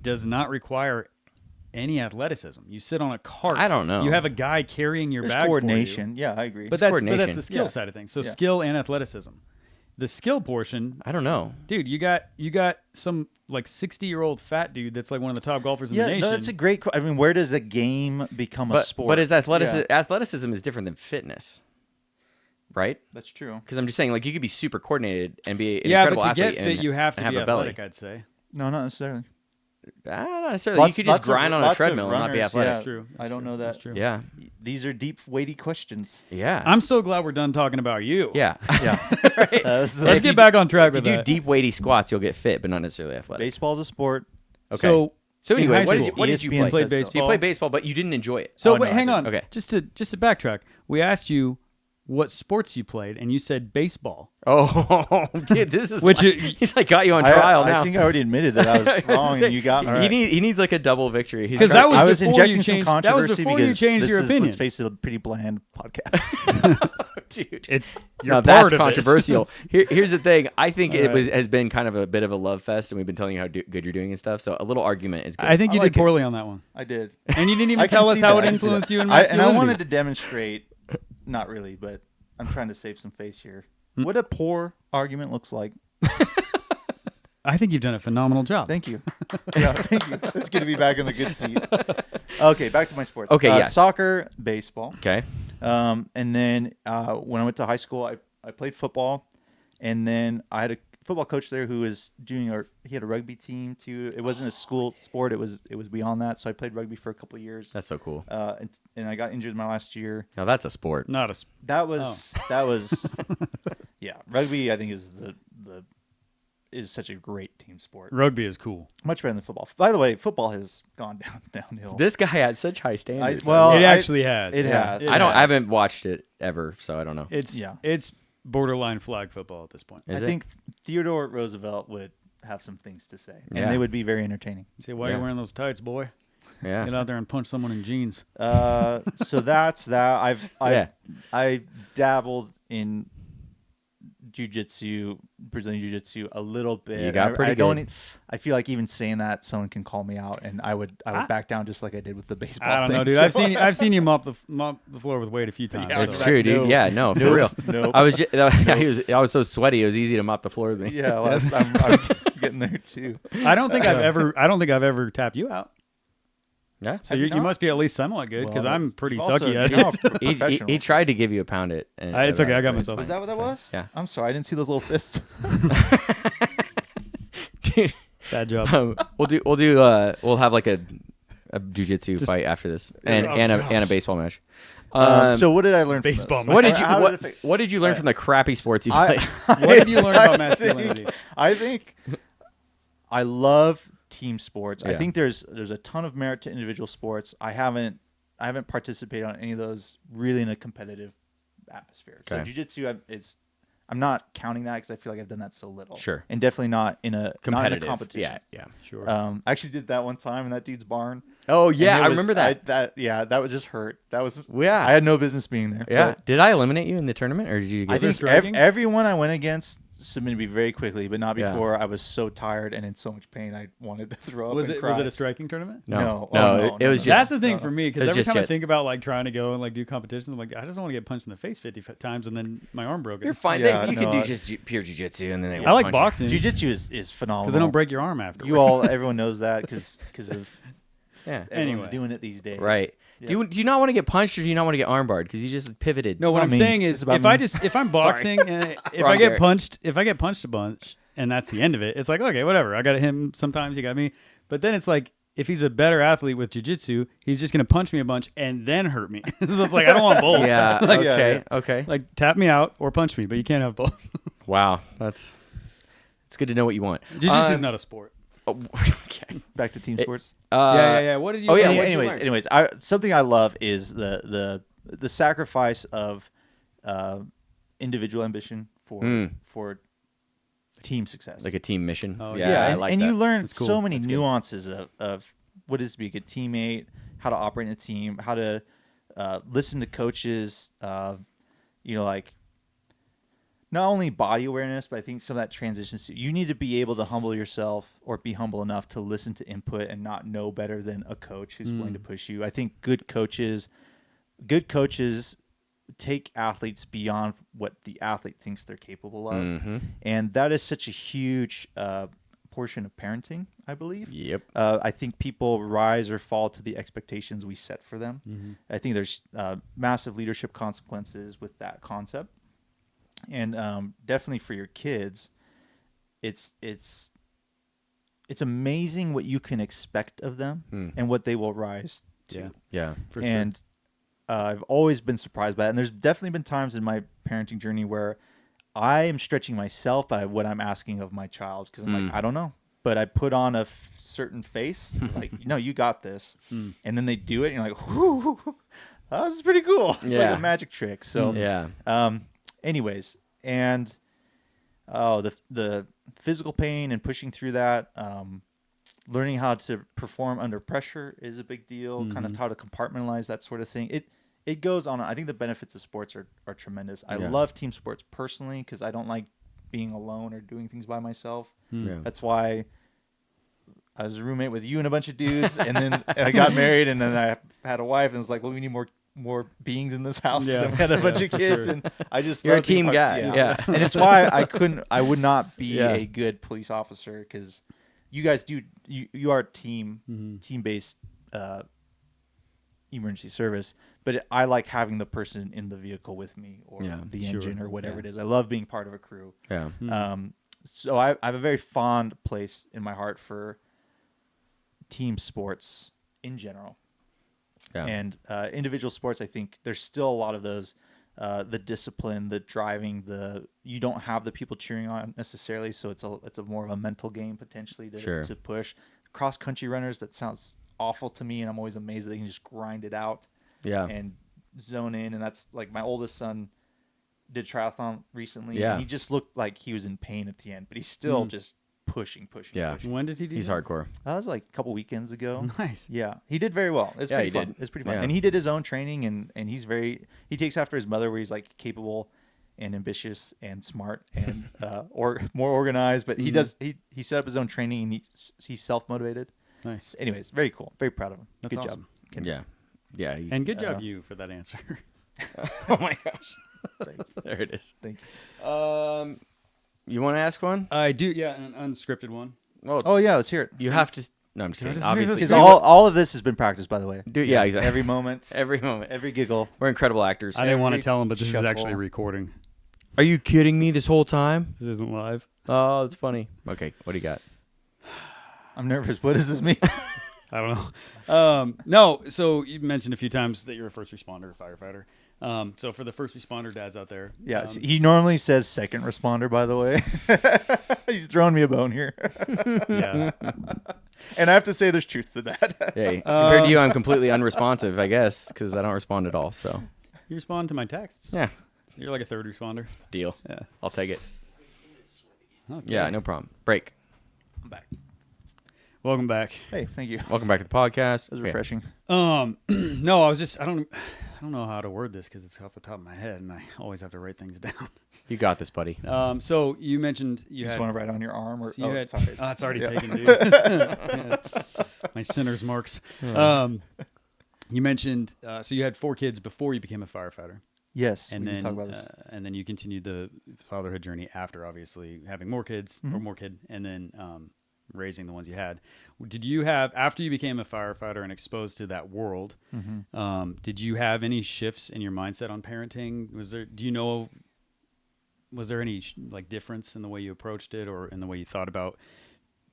does not require any athleticism. You sit on a cart. I don't know. You have a guy carrying your There's bag coordination. Yeah, I agree. But that's coordination. the skill Yeah. side of things. So Yeah. skill and athleticism. The skill portion, I don't know. dude, you got some like 60-year-old fat dude that's like one of the top golfers in the yeah, nation. no, that's a great. I mean, where does a game become a sport? But is athleticism Yeah, athleticism is different than fitness, right? that's true. Because I'm just saying, like, you could be super coordinated and be an yeah, incredible but to athlete get fit, and- you have to and be have a belly. athletic, I'd say. No, not necessarily. Not necessarily. You could just grind on a treadmill and not be athletic. That's true. I don't know that. That's true. Yeah. These are deep, weighty questions. Yeah. I'm so glad we're done talking about you. yeah. Yeah. Right. Let's If you get back on track If you with do that. deep weighty squats, you'll get fit, but not necessarily athletic. Baseball is a sport. Okay. So in anyway, high what school, did you ESPN play? says so. played So you played baseball, but you didn't enjoy it. So Oh, wait, no, hang I on. didn't. Okay. Just to backtrack, we asked you what sports you played, and you said baseball. Oh, dude, this is Which he's like got you on trial I now. think I already admitted that I was wrong, and you got me. He needs like a double victory. He's 'Cause trying- that was I was before injecting you some changed- that was controversy before you because changed this your is, opinion. let's face it, a pretty bland podcast. dude. It's No, you're that's part of it. controversial. Here's the thing. I think it All right. has been kind of a bit of a love fest, and we've been telling you how good you're doing and stuff. So a little argument is good. I think you I like did it. poorly on that one, I did. and you didn't even I can tell us see how that. it I can see influenced that. you in And masculinity. I wanted to demonstrate, not really, but I'm trying to save some face here. What a poor argument looks like. I think you've done a phenomenal job. Thank you. Yeah, thank you. It's good to be back in the good seat. Okay, back to my sports. Okay, yes. Soccer, baseball. Okay. And then when I went to high school, I played football, and then I had a football coach there who was he had a rugby team too. It wasn't a school sport; it was beyond that. So I played rugby for a couple of years. That's so cool. And I got injured my last year. Now that's a sport. Not a. That was yeah. Rugby, I think, is such a great team sport. Rugby is cool. Much better than football. By the way, football has gone downhill. This guy had such high standards. It actually has. It Yeah. has. It I has. haven't watched it ever, so I don't know. It's borderline flag football at this point. Is I it? think Theodore Roosevelt would have some things to say, and Yeah. they would be very entertaining. You say, why are Yeah. you wearing those tights, boy? Get Yeah. out there and punch someone in jeans. So that's that. Yeah. I dabbled in jiu-jitsu, Brazilian jiu-jitsu a little bit. You got pretty I don't. good. I feel like even saying that, someone can call me out, and I would back down just like I did with the baseball. I don't know, thing. dude. So- I've seen you mop the floor with weight a few times. Yeah, It's so- true, dude. Nope. Yeah, no, for Nope. real. Nope. I was I was so sweaty. It was easy to mop the floor with me. Yeah, well, I'm getting there too. I don't think I've ever tapped you out. Yeah. So Have you you not? must be at least somewhat good because Well, I'm pretty you've also- sucky at you're it. not a He professional. tried to give you a pound it. And It's okay, I got myself. Was that what that was? Yeah. I'm sorry, I didn't see those little fists. Dude, Bad job. we'll have like a jujitsu fight after this, and Oh, and gosh. a baseball match. So what did I learn? Baseball, From this? What did you How did it affect- what did you learn from the crappy sports you played? What did you learn about I masculinity? I think I love team sports. I Yeah. think there's a ton of merit to individual sports. I haven't participated on any of those really in a competitive atmosphere. So Okay. jiu-jitsu, I'm not counting that because I feel like I've done that so little. Sure. And definitely not in a Competitive. not in a competition. Yeah. Sure. I actually did that one time in that dude's barn. Oh And yeah, it I was- remember that. that was just hurt. That was Yeah. I had no business being there. Yeah. But Did I eliminate you in the tournament, or did you? Get I there think striking? everyone I went against submitted me very quickly, but not Yeah. before I was so tired and in so much pain I wanted to throw up. Was and it cry. was it a striking tournament? No, No. no, Oh, no, it no, was no. just. That's the thing no. for me, because It's every just time I jets. think about like trying to go and like do competitions, I'm like, I just don't want to get punched in the face 50 times and then my arm broken. You're fine. Yeah, you can no, do I- just pure jujitsu, and then they I like punch you. boxing Jiu-jitsu is phenomenal. because they don't break your arm after. Everyone knows that because of Yeah. everyone's Anyway. doing it these days. Right. Yeah. Do you not want to get punched, or do you not want to get armbarred? Because you just pivoted. No, what I I'm mean, saying it's is about if I'm boxing and if Wrong I get Derrick. punched a bunch and that's the end of it, it's like, okay, whatever. I got him sometimes, he got me. But then it's like, if he's a better athlete with jiu-jitsu, he's just going to punch me a bunch and then hurt me. So it's like, I don't want both. Yeah. Like- Okay. Yeah, Okay. Like tap me out or punch me, but you can't have both. Wow. It's good to know what you want. Jiu-jitsu is not a sport. Oh, okay. Back to team sports. Yeah. What did you oh, yeah, learn? what'd you learn? Anyways, something I love is the sacrifice of individual ambition for team success. Like a team mission. Oh, yeah. yeah, I and, like and that. you learn That's cool. so many That's good. nuances of what it is to be a good teammate, how to operate in a team, how to listen to coaches. Like not only body awareness, but I think some of that transitions to you need to be able to humble yourself or be humble enough to listen to input and not know better than a coach who's going to push you. I think good coaches take athletes beyond what the athlete thinks they're capable of. Mm-hmm. And that is such a huge portion of parenting, I believe. Yep. I think people rise or fall to the expectations we set for them. Mm-hmm. I think there's massive leadership consequences with that concept. And definitely for your kids, it's amazing what you can expect of them and what they will rise to. Yeah. Yeah. For And I've always been surprised by it. And there's definitely been times in my parenting journey where I am stretching myself by what I'm asking of my child because I'm like, I don't know. But I put on a certain face, like, no, you got this. And then they do it, and you're like, whoo, that was pretty cool. It's like Yeah. a magic trick. So, Yeah. anyways, and the physical pain and pushing through that, learning how to perform under pressure is a big deal. Kind of how to compartmentalize that sort of thing. It goes on. I think the benefits of sports are tremendous. I Yeah. love team sports personally because I don't like being alone or doing things by myself. Yeah. That's why I was a roommate with you and a bunch of dudes, and then I got married, and then I had a wife, and it's like, well, we need more beings in this house. Yeah. Then we had a bunch of kids, Sure. and I just You're a love being team part- guy. Yeah. and it's why I would not be Yeah. a good police officer because you guys you are team based emergency service, but I like having the person in the vehicle with me or Yeah, the sure. engine or whatever Yeah. it is. I love being part of a crew. Yeah. So I have a very fond place in my heart for team sports in general. Yeah. And individual sports, I think there's still a lot of those, the discipline, the driving, you don't have the people cheering on necessarily, so it's a more of a mental game potentially Sure. to push. Cross country runners, that sounds awful to me, and I'm always amazed that they can just grind it out Yeah. and zone in. And that's like my oldest son did triathlon recently, Yeah. and he just looked like he was in pain at the end, but he's still just pushing. Yeah. pushing. When did he do He's that? hardcore. That was like a couple weekends ago. Nice. Yeah, he did very well. It's Yeah, pretty he fun. did. It's pretty fun. Yeah. And he did his own training, and he takes after his mother, where he's like capable and ambitious and smart and or more organized. But he does he set up his own training, and he's self motivated. Nice. Anyways, very cool. Very proud of him. That's Good awesome. job. Yeah. Yeah. And good job you for that answer. oh my gosh. Thank you. There it is. Thank you. You want to ask one? I do, yeah, an unscripted one. Well, Oh yeah, let's hear it. you have to. No, I'm just Can I kidding. just hear this? Obviously, Because all of this has been practiced, by the way. Dude, yeah, exactly. Every moment, Every moment. every giggle. We're incredible actors. I didn't want to Every tell him, but this is chuckle. actually recording. Are you kidding me? This whole time? This isn't live. Oh, that's funny. Okay, what do you got? I'm nervous. What does this mean? I don't know. No, so you mentioned a few times that you're a first responder, firefighter. So for the first responder dads out there, Yeah, he normally says second responder, by the way. He's throwing me a bone here. yeah, And I have to say there's truth to that. Hey, compared to you, I'm completely unresponsive, I guess, because I don't respond at all. So you respond to my texts. yeah, So you're like a third responder. deal. Yeah. I'll take it. Okay. Yeah, no problem. Break. I'm back. Welcome back. Hey, thank you. Welcome back to the podcast. That was Yeah. refreshing. No, I don't know how to word this because it's off the top of my head, and I always have to write things down. You got this, buddy. So you mentioned you Just had. want to write on your arm? Or, So you had, sorry. it's already Yeah. taken, dude. Yeah. My sinner's marks. You mentioned so you had 4 kids before you became a firefighter, Yes, and we then can talk about this. and then you continued the fatherhood journey after, obviously having more kids Mm-hmm. or more kid, and then raising the ones you had. Did you have, after you became a firefighter and exposed to that world? Mm-hmm. Did you have any shifts in your mindset on parenting? Was there any like difference in the way you approached it or in the way you thought about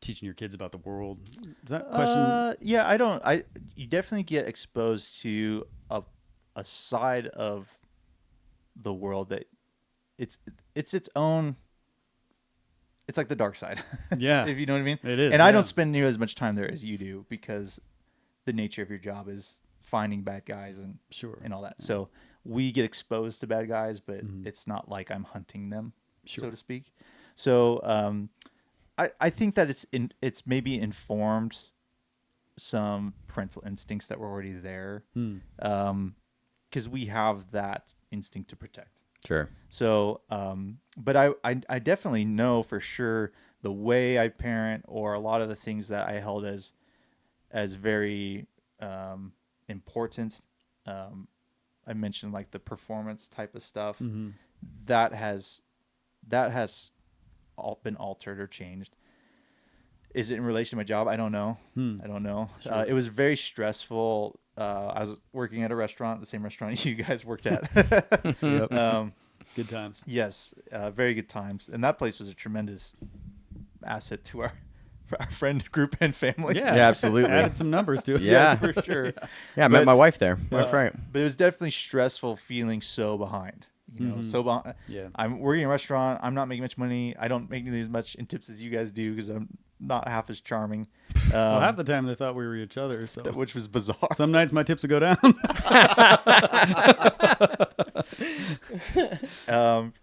teaching your kids about the world? Is that question? Yeah, you definitely get exposed to a side of the world that it's its own. It's like the dark side. Yeah. If you know what I mean. It is, And I yeah. don't spend near as much time there as you do because the nature of your job is finding bad guys and Sure. and all that. So we get exposed to bad guys, but Mm-hmm. it's not like I'm hunting them, Sure. so to speak. So I think that it's maybe informed some parental instincts that were already there, because we have that instinct to protect. Sure. So, but I definitely know for sure the way I parent or a lot of the things that I held as very important. I mentioned like the performance type of stuff that has all been altered or changed. Is it in relation to my job? I don't know. I don't know. Sure. It was very stressful. I was working at a restaurant, the same restaurant you guys worked at. Yep. Good times. Yes, very good times. And that place was a tremendous asset to our friend group and family. Yeah. Yeah, absolutely. Added some numbers to it. Yeah. Yes, for sure. Yeah, I met But- my wife there. That's right. But it was definitely stressful feeling so behind. You know, so behind. Yeah. I'm working in a restaurant. I'm not making much money. I don't make nearly as much in tips as you guys do because I'm not half as charming. Well, half the time they thought we were each other. So Which was bizarre. some nights my tips would go down.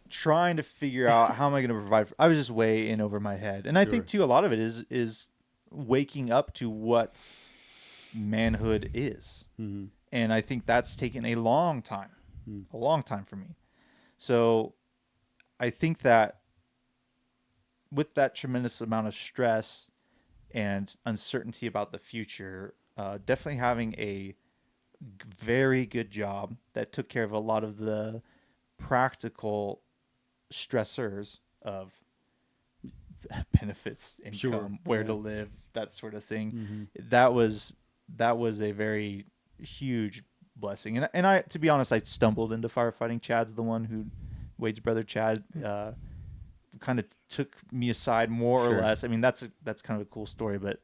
Trying to figure out how am I going to provide. I was just way in over my head, and I think too a lot of it is waking up to what manhood is, and I think that's taken a long time for me. So I think that with that tremendous amount of stress and uncertainty about the future, definitely having a very good job that took care of a lot of the practical stressors of benefits, income, Sure. where to live, that sort of thing. That was a very huge blessing. And I, to be honest, I stumbled into firefighting. Chad's the one who, Wade's brother Chad, kind of took me aside more Sure. or less. I mean, that's kind of a cool story, but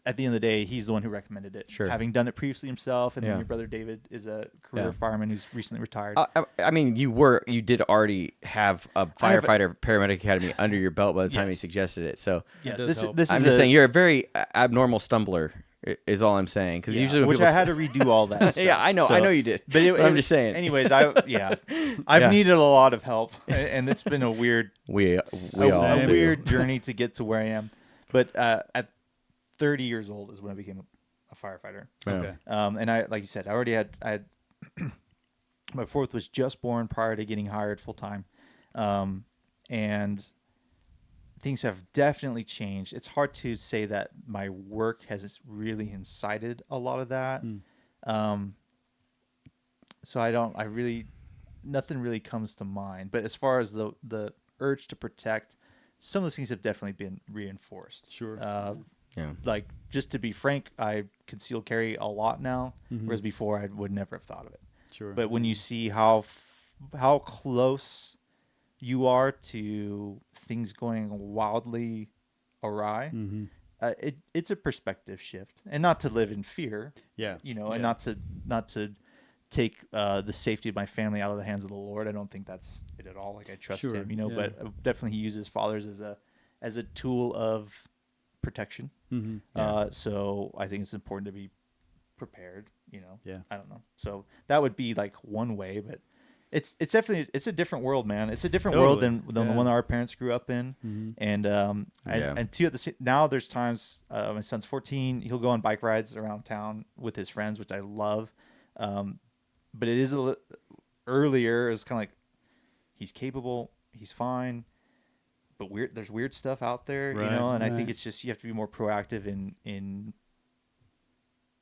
at the end of the day, he's the one who recommended it. Sure. Having done it previously himself, and Yeah. then your brother David is a career Yeah. fireman who's recently retired. I mean, you did already have a firefighter paramedic academy under your belt by the time he Yes. suggested it. So yeah, does this help. this I'm is just a, saying you're a very abnormal stumbler. Is all I'm saying because yeah, usually when which people I had to redo all that. Stuff. yeah, I know you did. But I'm just saying. Anyways, I've Yeah. needed a lot of help, and it's been a weird we a all do. weird journey to get to where I am. But at 30 years old is when I became a firefighter. Yeah. Okay. And I, like you said, I had my fourth was just born prior to getting hired full time, and things have definitely changed. It's hard to say that my work has really incited a lot of that. So nothing really comes to mind. But as far as the urge to protect, some of those things have definitely been reinforced. Sure. Yeah. Like, just to be frank, I conceal carry a lot now, whereas before I would never have thought of it. Sure. But when you see how close you are to things going wildly awry, it's a perspective shift, and not to live in fear, Yeah. and not to take the safety of my family out of the hands of the Lord. I don't think that's it at all. Like I trust Sure, him, yeah. but definitely he uses fathers as a tool of protection. Mm-hmm. So I think it's important to be prepared. Yeah. I don't know. So that would be like one way, but it's definitely it's a different world, man. It's a different world Totally. than the Yeah. one that our parents grew up in. Mhm. And Yeah. and two now there's times my son's 14, he'll go on bike rides around town with his friends, which I love. But it is earlier. It's kind of like he's capable, he's fine, but there's weird stuff out there, Right, and I think right. it's just you have to be more proactive in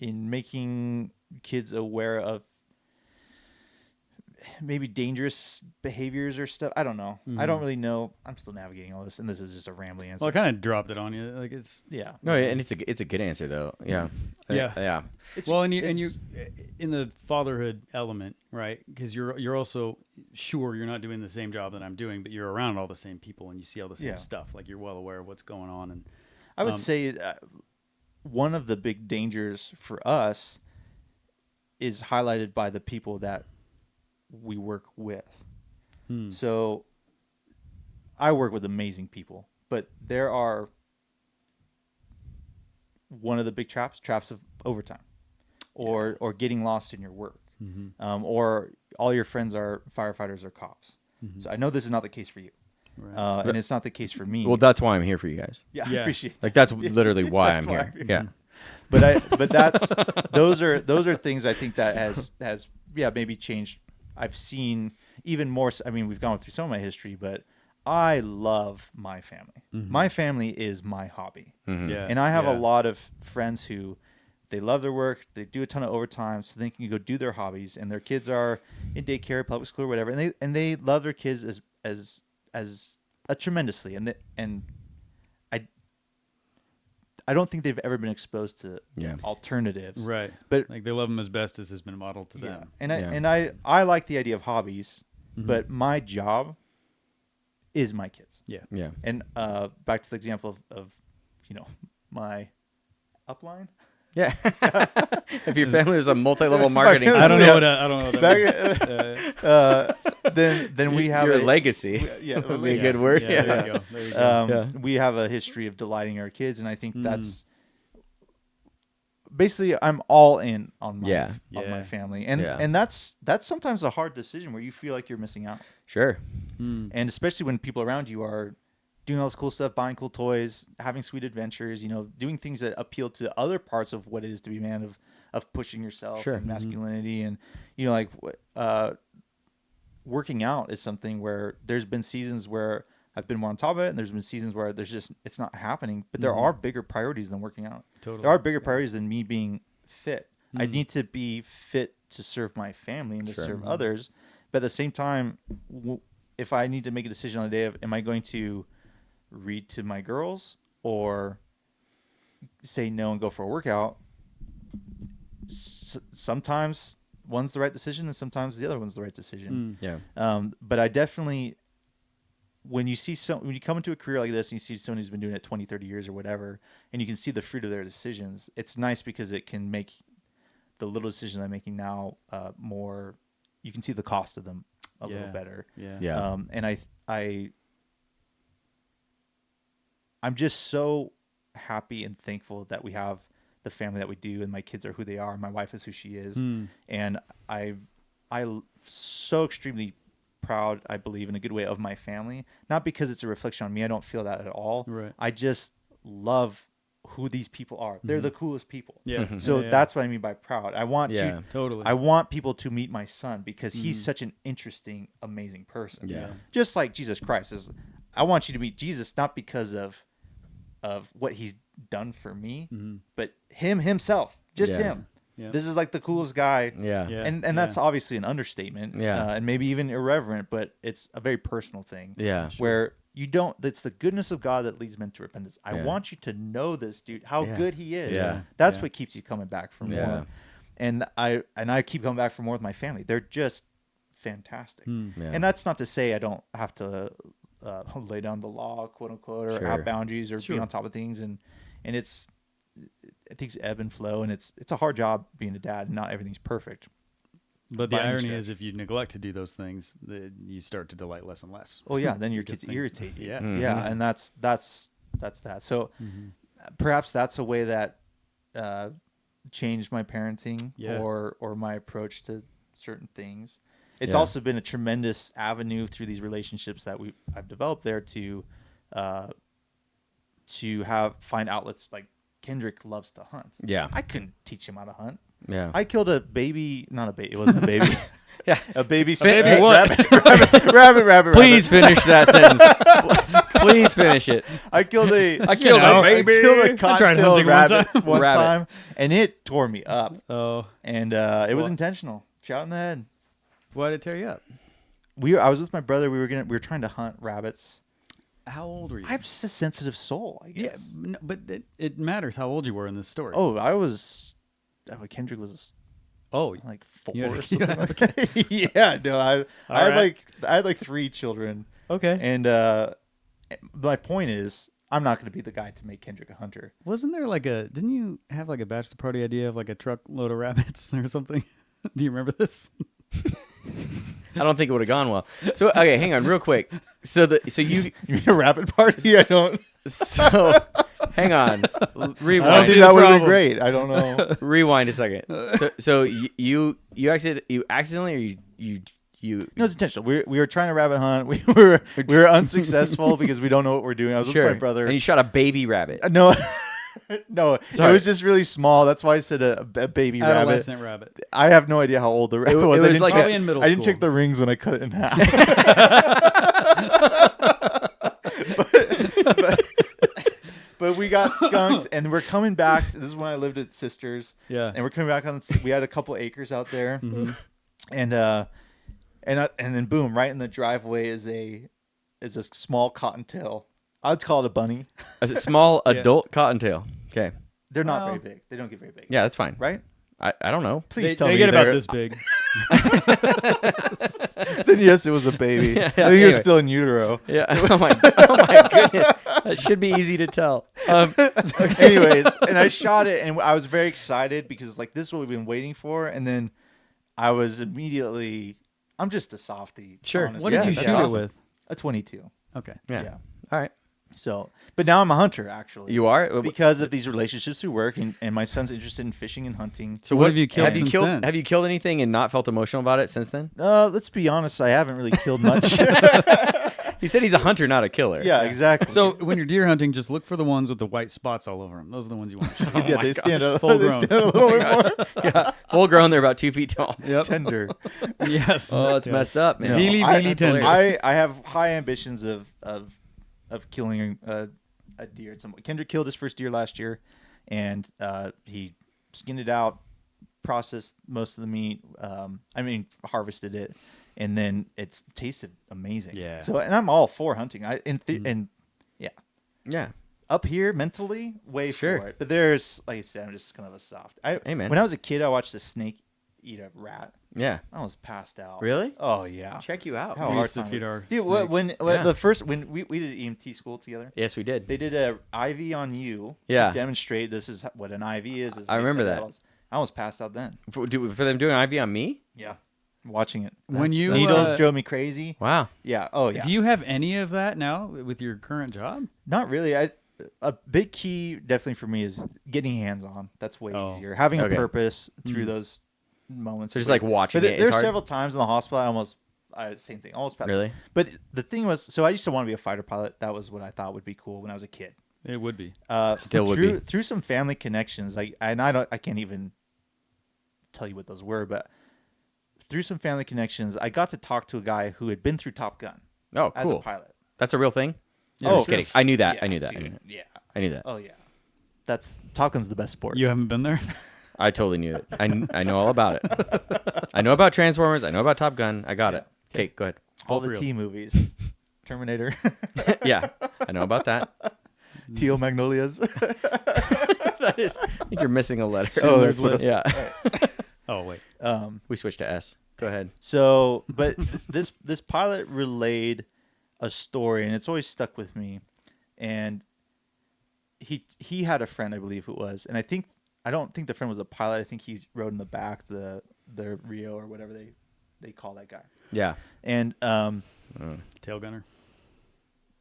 making kids aware of maybe dangerous behaviors or stuff. I don't know. I don't really know. I'm still navigating all this, and this is just a rambling answer. Well, I kind of dropped it on you. Like it's Yeah. No, and it's a good answer though. Yeah. Yeah. Yeah. well, and you in the fatherhood element, right? Because you're also sure you're not doing the same job that I'm doing, but you're around all the same people and you see all the same Yeah. stuff. Like you're well aware of what's going on. And I would say one of the big dangers for us is highlighted by the people that we work with. So I work with amazing people, but there are one of the big traps of overtime or getting lost in your work. Or all your friends are firefighters or cops. So I know this is not the case for you. Right. And it's not the case for me. Well, that's why I'm here for you guys. yeah, I Yeah. appreciate Like that's literally why I'm That's why here. I'm Yeah. but that's those are things I think that has maybe changed. I've seen even more. I mean, we've gone through some of my history, but I love my family. My family is my hobby, Yeah. and I have a yeah. lot of friends who they love their work. They do a ton of overtime, so they can go do their hobbies, and their kids are in daycare, public school, or whatever, and they love their kids as tremendously, and I don't think they've ever been exposed to Yeah. alternatives. Right. But Like they love them as best as has been modeled to them. and Yeah. I like the idea of hobbies, but my job is my kids. Yeah. Yeah. And back to the example of my upline. Yeah. If your family is a multi-level marketing, family- I don't know Yeah. what I don't know what that means. Then we have your a legacy yeah, would be a yes. good word. Yeah, Yeah. there you go. There you go. Yeah. We have a history of delighting our kids, and I think that's basically I'm all in on my Yeah. on my Yeah. family, and Yeah. and that's sometimes a hard decision where you feel like you're missing out, Sure. and especially when people around you are doing all this cool stuff, buying cool toys, having sweet adventures, doing things that appeal to other parts of what it is to be a man of pushing yourself Sure. and masculinity, and working out is something where there's been seasons where I've been more on top of it, and there's been seasons where it's not happening. But there are bigger priorities than working out. Totally. There are bigger priorities than me being fit. I need to be fit to serve my family and to Sure. serve others. But at the same time, if I need to make a decision on the day of, am I going to read to my girls or say no and go for a workout? Sometimes one's the right decision, and sometimes the other one's the right decision. Yeah. But I definitely, when you come into a career like this and you see someone who's been doing it 20, 30 years or whatever, and you can see the fruit of their decisions, it's nice because it can make the little decisions I'm making now more, you can see the cost of them a little better. Yeah. Yeah. And I'm just so happy and thankful that we have the family that we do, and my kids are who they are. My wife is who she is. And I so extremely proud, I believe in a good way, of my family, not because it's a reflection on me. I don't feel that at all. Right. I just love who these people are. They're the coolest people. Yeah. So Yeah. that's what I mean by proud. I want Yeah. Totally. I want people to meet my son because he's such an interesting, amazing person. Yeah. Just like Jesus Christ is. I want you to meet Jesus not because of what he's done for me, but himself, just Yeah. him. Yeah. This is like the coolest guy. Yeah. Yeah. And that's obviously an understatement. Yeah. And maybe even irreverent, but it's a very personal thing. Yeah. Where it's the goodness of God that leads men to repentance. I Yeah. want you to know this dude, how Yeah. good he is. Yeah. That's Yeah. what keeps you coming back for more. Yeah. And I keep coming back for more with my family. They're just fantastic. Yeah. And that's not to say I don't have to lay down the law, quote unquote, or Sure. have boundaries or Sure. be on top of things and and things ebb and flow, and it's a hard job being a dad, and not everything's perfect. But the by any irony stretch. is, if you neglect to do those things, you start to delight less and less. Oh yeah, then your Because kids things- irritate you. Yeah. Yeah, and that's that. So perhaps that's a way that changed my parenting Yeah. or my approach to certain things. It's Yeah. also been a tremendous avenue through these relationships that I've developed there to find outlets. Like Kendrick loves to hunt. Yeah. I couldn't teach him how to hunt. Yeah. I killed a baby, not a baby. It wasn't a baby. Yeah. a baby. baby what? Rabbit. Please finish that sentence. Please finish it. I killed a. I killed a baby. I killed a I tried cottontail hunting one rabbit time. one Rabbit. time, and it tore me up. Oh, And it was Well- intentional. Shot in the head. why did it tear you up? I was with my brother. We were trying to hunt rabbits. How old were you? I'm just a sensitive soul, I yeah, guess. but it matters how old you were in this story. Oh, I was. Kendrick was oh, like 4 You had- or something like that. Yeah, no, I had right. I had like 3 children, okay. and my point is, I'm not going to be the guy to make Kendrick a hunter. Wasn't there didn't you have like a bachelor party idea of like a truckload of rabbits or something? Do you remember this? I don't think it would have gone well. So okay, hang on, real quick. So you You mean a rabbit party? I don't. so hang on. I don't Rewind. think that would have been great. I don't know. Rewind a second. So you accidentally or you No, it's intentional. We were trying to rabbit hunt. We were unsuccessful because we don't know what we're doing. I was sure with my brother. and you shot a baby rabbit. No, no, Sorry. it was just really small. That's why I said a baby rabbit. Adolescent rabbit. I have no idea how old the rabbit was. it I was didn't like check- probably in middle I didn't school. check the rings when I cut it in half. But we got skunked, and we're coming back. This is when I lived at Sisters. Yeah. And we're coming back on. We had a couple acres out there, Mm-hmm. and then boom, right in the driveway is a small cottontail. I would call it a bunny. As a small adult cottontail. Okay. They're not Well- very big. They don't get very big. Yeah, that's fine. Right? I don't know. Please They, tell they me get about they're- this big. Then yes, it was a baby. Yeah, I think he was anyway. still in utero. Yeah. Oh my goodness. That should be easy to tell. Anyways, and I shot it, and I was very excited because like this is what we've been waiting for. And then I was immediately, I'm just a softie. Sure. honestly. What did Yeah, you that's shoot awesome. it with? A 22. Okay. Yeah. Yeah. All right. So, but now I'm a hunter actually. You are. because of these relationships we work, and my son's interested in fishing and hunting. So What have you killed Have you since killed? then? Have you killed anything and not felt emotional about it since then? Let's be honest, I haven't really killed much. He said he's a hunter, not a killer. Yeah, exactly. So when you're deer hunting, just look for the ones with the white spots all over them. Those are the ones you want to shoot. yeah, they stand out. Full They grown. stand a little bit more Yeah. Full grown, they're about 2 feet tall. Yep. tender. Yes. Oh, it's messed up, man. Really, I- really that's tender. hilarious. I have high ambitions of killing a deer at some point. Kendrick killed his first deer last year, and he skinned it out, processed most of the meat. Harvested it, and then it's tasted amazing. Yeah. So, and I'm all for hunting. And yeah, Yeah. up here mentally, way Sure. for it. But there's, like I said, I'm just kind of a soft. Hey, man. When I was a kid, I watched a snake eat a rat. Yeah. I was passed out. Really? Oh yeah. Check you out. How We hard used to time feed was- our Dude, snakes. when Yeah. the first when we did EMT school together, Yes, we did. they did a IV on you. Yeah. To demonstrate this is what an IV is. This is I remember basic that. levels. I almost passed out then. For them doing IV on me? Yeah. Watching it. When you Needles drove me crazy. Wow. Yeah. Oh yeah. do you have any of that now with your current job? Not really. A big key definitely for me is getting hands on. That's way Oh. easier. Having Okay. a purpose through those moments. So is just like way- watching But it is there's hard? several times in the hospital same thing. Almost passed. Really? But the thing was, so I used to want to be a fighter pilot. That was what I thought would be cool when I was a kid. It would be. Still would through, be. through some family connections. I can't even tell you what those were, but through some family connections, I got to talk to a guy who had been through Top Gun Oh, as a cool. pilot. That's a real thing? Yeah, I'm just kidding. I knew that. Yeah, I knew that. I dude, knew that. yeah. I knew that. Oh yeah. That's Top Gun's the best sport. You haven't been there? I totally knew it. I know all about it. I know about Transformers. I know about Top Gun. I got it. Okay, go ahead. All All the real. T movies, Terminator, Yeah, I know about that. Teal Magnolias. That is, I think you're missing a letter. Oh, that's what yeah. Oh, wait. We switched to S. Go ahead. So, but this pilot relayed a story, and it's always stuck with me. And he had a friend, I believe it was, and I don't think the friend was a pilot. I think he rode in the back the Rio or whatever they call that guy. Yeah. And Tail gunner.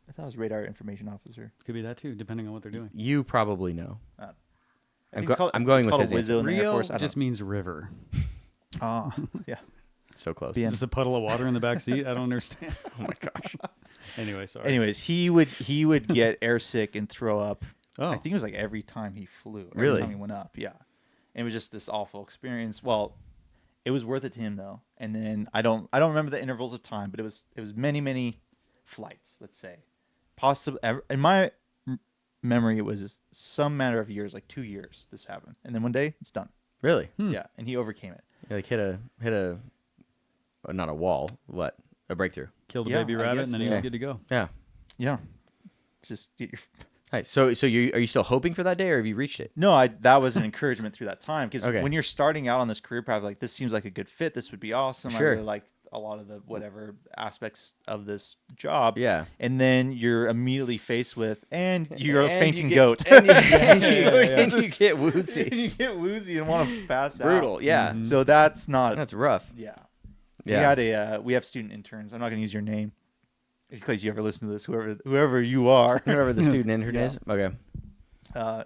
I thought it was radar information officer. Could be that too, depending on what they're doing. You probably know. I I'm think it's I'm going it's with called his a Wizzo in the Air Rio Force. I just means river. oh yeah. So close. Yeah. Just a puddle of water in the back seat. I don't understand. Oh my gosh. Anyway, sorry. Anyways, he would get airsick and throw up. Oh. I think it was like every time he flew. Every Really? time he went up. Yeah. And it was just this awful experience. Well, it was worth it to him though. And then I don't remember the intervals of time, but it was many flights. Let's say, possibly in my memory, it was some matter of years, like 2 years. This happened, and then one day it's done. Really? Yeah, and he overcame it. You, like hit a not a wall. What? A breakthrough. Killed a Yeah, baby I rabbit, guess, and then he yeah. was good to go. Yeah. Yeah. Just get your. Nice. So are you still hoping for that day, or have you reached it? No, that was an encouragement through that time because Okay. when you're starting out on this career path, like this seems like a good fit. This would be awesome. Sure. I really like a lot of the whatever aspects of this job. Yeah. And then you're immediately faced with, and you're a And fainting you goat. And and It's you just- get woozy. you get woozy and want to pass out. Brutal. Yeah. So that's not. That's rough. Yeah. Yeah. We have student interns. I'm not going to use your name in case you ever listen to this. Whoever you are. Whoever the student intern Yeah. is. Okay.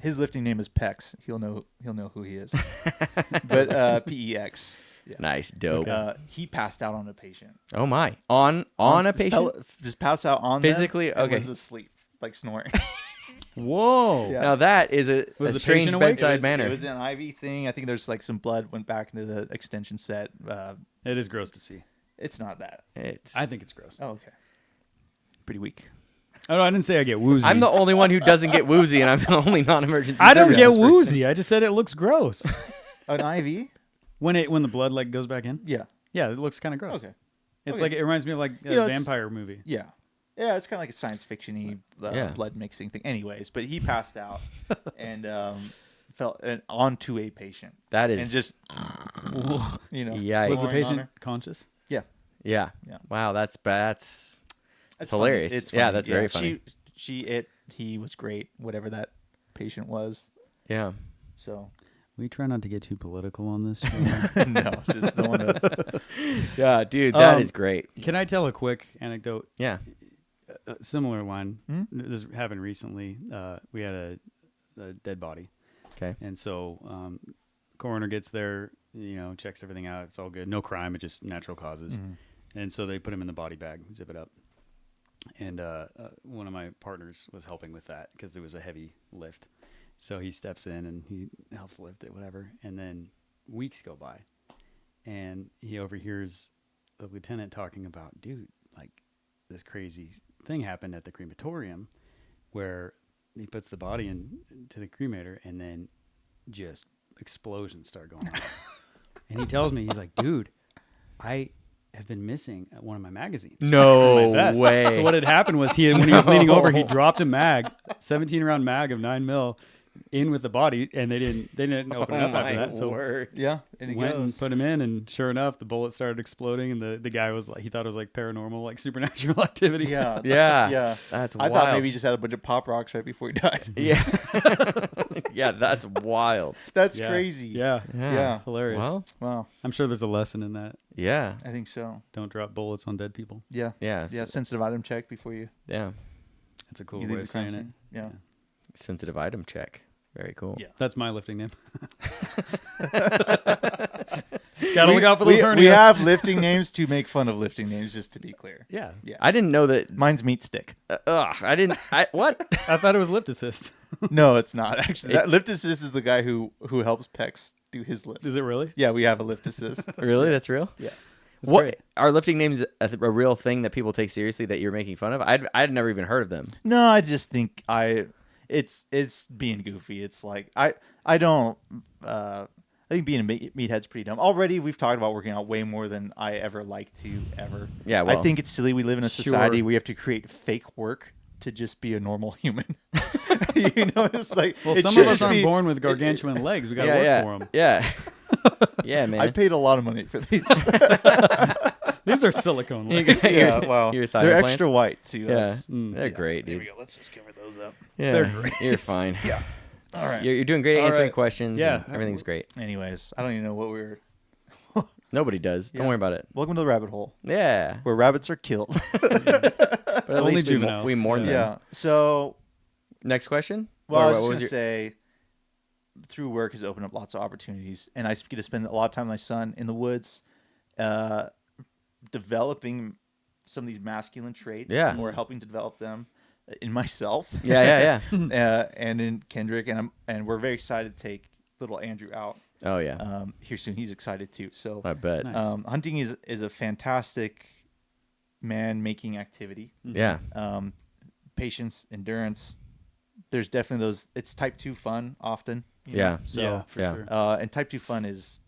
His lifting name is Pex. He'll know who he is. But PEX. Yeah. Nice. Dope. He passed out on a patient. Oh my. On a patient? Just passed out on them Physically? and Okay. was asleep, like snoring. Whoa. Yeah. Now that is a Was the strange patient awake? bedside manner. It was an IV thing. I think there's like some blood went back into the extension set. It is gross to see. It's not that. I think it's gross. Oh, okay. Pretty weak. Oh, no, I didn't say I get woozy. I'm the only one who doesn't get woozy, and I'm the only non-emergency. I don't get services person. woozy. I just said it looks gross. An IV? when the blood like goes back in. Yeah. Yeah, it looks kind of gross. Okay. It's Okay. like it reminds me of like a You know, it's- vampire movie. Yeah. Yeah, it's kind of like a science fiction-y Yeah. blood mixing thing. Anyways, but he passed out and fell onto a patient. That is And just, Yikes. Was the snoring on patient her. conscious? Yeah. Yeah. Yeah. Wow. That's It's hilarious. Funny. It's Yeah, funny. that's very funny. He was great, whatever that patient was. yeah. So, We try not to get too political on this show. no, just don't want to. Yeah, dude, that is Um, great. Can I tell a quick anecdote? Yeah. A similar line. Hmm? This happened recently. We had a dead body. Okay. And so coroner gets there, checks everything out. It's all good. No crime. It's just natural causes. And so they put him in the body bag, zip it up. And one of my partners was helping with that because it was a heavy lift. So he steps in and he helps lift it, whatever. And then weeks go by and he overhears the lieutenant talking about, dude, like this crazy thing happened at the crematorium where he puts the body into the cremator and then just explosions start going on. And he tells me, he's like, dude, I have been missing one of my magazines. No My vest. way. So what had happened was when he was leaning over, he dropped a mag, 17 round mag of 9mm in with the body, and they didn't open it up after that. So word. Yeah, and it went goes. and put him in, and sure enough, the bullet started exploding, and the guy was like, he thought it was like paranormal, like supernatural activity. Yeah, Yeah. yeah. That's I wild. thought maybe he just had a bunch of pop rocks right before he died. Yeah. Yeah, that's wild. That's Yeah. crazy. Yeah. Yeah. Hilarious. Well, Wow, I'm sure there's a lesson in that. yeah. I think so. Don't drop bullets on dead people. Yeah. Yeah. Yeah. Sensitive item check before you. Yeah. That's a cool you way leave of the crime saying it. scene. Yeah. Sensitive item check. Very cool. Yeah. That's my lifting name. Gotta look out for those we hernias. have lifting names to make fun of lifting names, just to be clear. Yeah. Yeah. I didn't know that. Mine's meat stick. What? I thought it was lift assist. No, it's not actually. That lift assist is the guy who helps Pex do his lift. Is it really? Yeah, we have a lift assist. Really? That's real? Yeah. That's What great. are lifting names a real thing that people take seriously that you're making fun of? I'd never even heard of them. No, I just think it's being goofy. It's like I don't I think being a meathead's pretty dumb. Already we've talked about working out way more than I ever like to ever. Yeah, I well, think it's silly we live in a society Sure. where we have to create fake work to just be a normal human. It's like Well, it some should of us just aren't be- born with gargantuan legs. We got to yeah, work for yeah, them. yeah, yeah, man. I paid a lot of money for these. These are silicone You legs. guys- yeah, well, your thigh they're implants? extra white too. Yeah, That's, they're great, there dude. we go. Let's just cover those up. Yeah, They're great. You're fine. Yeah. All right. You're doing great at All answering right. questions. Yeah. And everything's great. Anyways, I don't even know what we were. Nobody does. Don't Yeah. worry about it. Welcome to the rabbit hole, Yeah. where rabbits are killed. But at Only least juveniles. we mourn them. Yeah. So, Next question? well, Or I what was just was gonna your- say, through work has opened up lots of opportunities, and I get to spend a lot of time with my son in the woods, developing some of these masculine traits, Yeah. or helping to develop them in myself. Yeah, yeah. And in Kendrick, and we're very excited to take little Andrew out Oh, yeah. here soon. He's excited too. So, I bet. Nice. hunting is a fantastic man-making activity. Yeah. Patience, endurance. There's definitely those. It's type 2 fun often. you Yeah. know, So, Yeah, for yeah. sure. and type 2 fun is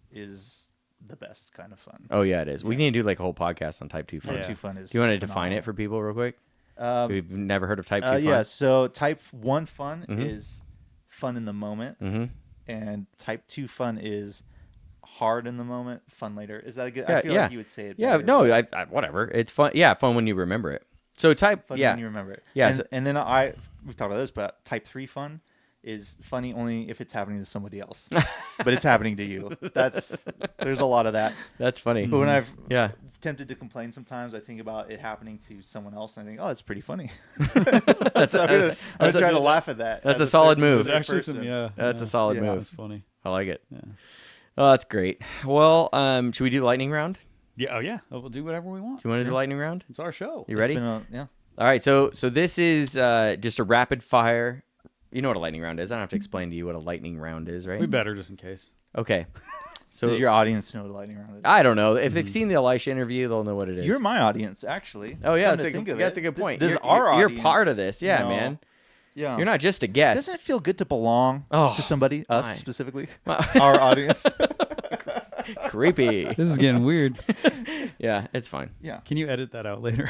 the best kind of fun. Oh, yeah, it is. We need to do like a whole podcast on type 2 fun. Type Yeah. 2 fun is. Do you want to define phenomenal. it for people real quick? We've never heard of type 2 fun. Yeah. So type 1 fun Mhm. is fun in the moment, Mm-hmm. and type 2 fun is hard in the moment, fun later. Is that a good? Yeah, I feel yeah. like you would say it. Yeah, better, no, but I whatever. It's fun. Yeah, fun when you remember it. So type, fun yeah. when you remember it. Yeah, And, so- and then we've talked about this, but type 3 fun is funny only if it's happening to somebody else, but it's happening to you. There's a lot of that. That's funny. But when I've Yeah. tempted to complain sometimes, I think about it happening to someone else, and I think, oh, it's pretty funny. That's So I'm gonna that's try a- to laugh at that. that's as a solid third- move. third Actually, person. That's a solid Yeah. move. That's funny. I like it. Yeah. Oh, that's great. Well, should we do the lightning round? Yeah. Oh yeah. We'll do whatever we want. Do you want to do the lightning round? It's our show. You It's ready? been yeah. All right. So this is just a rapid fire. You know what a lightning round is. I don't have to explain to you what a lightning round is, right? We better just in case. Okay. So Does your audience know what a lightning round is? I don't know. If they've seen the Elisha interview, they'll know what it is. You're my audience, actually. Oh yeah, Come that's to a think of that's it. a good point. This is You're- our you're audience. part of this, yeah, No. man. Yeah. You're not just a guest. Doesn't it feel good to belong Oh, to somebody, us my. specifically, Wow. our audience? Creepy. This is getting weird. Yeah, it's fine. Yeah, Can you edit that out later?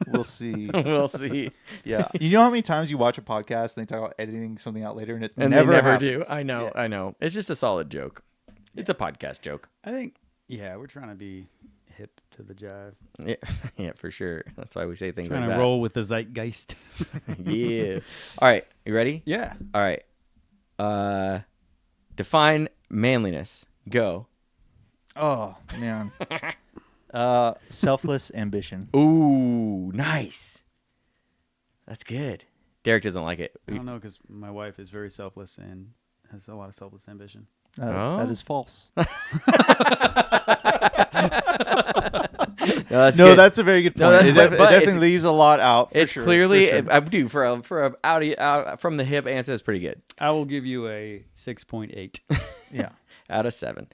we'll see. We'll see. Yeah, you know how many times you watch a podcast and they talk about editing something out later, and it And never they never happens. do. I know. Yeah. I know. It's just a solid joke. It's a podcast joke. I think. Yeah, we're trying to be hip to the jive. Yeah, yeah, for sure. That's why we say things Trying like to that. roll with the zeitgeist. Yeah. All right. You ready? Yeah. All right. Define manliness. Go. Oh man, selfless ambition. Ooh, nice. That's good. Derrick doesn't like it. I don't know because my wife is very selfless and has a lot of selfless ambition. Oh. That is false. No, that's No, good. that's a very good point. No, that's- it, but it it's- definitely leaves a lot out. For It's sure, clearly, for sure. I do for a out from the hip answer is pretty good. I will give you a 6.8. Yeah. Out of 7.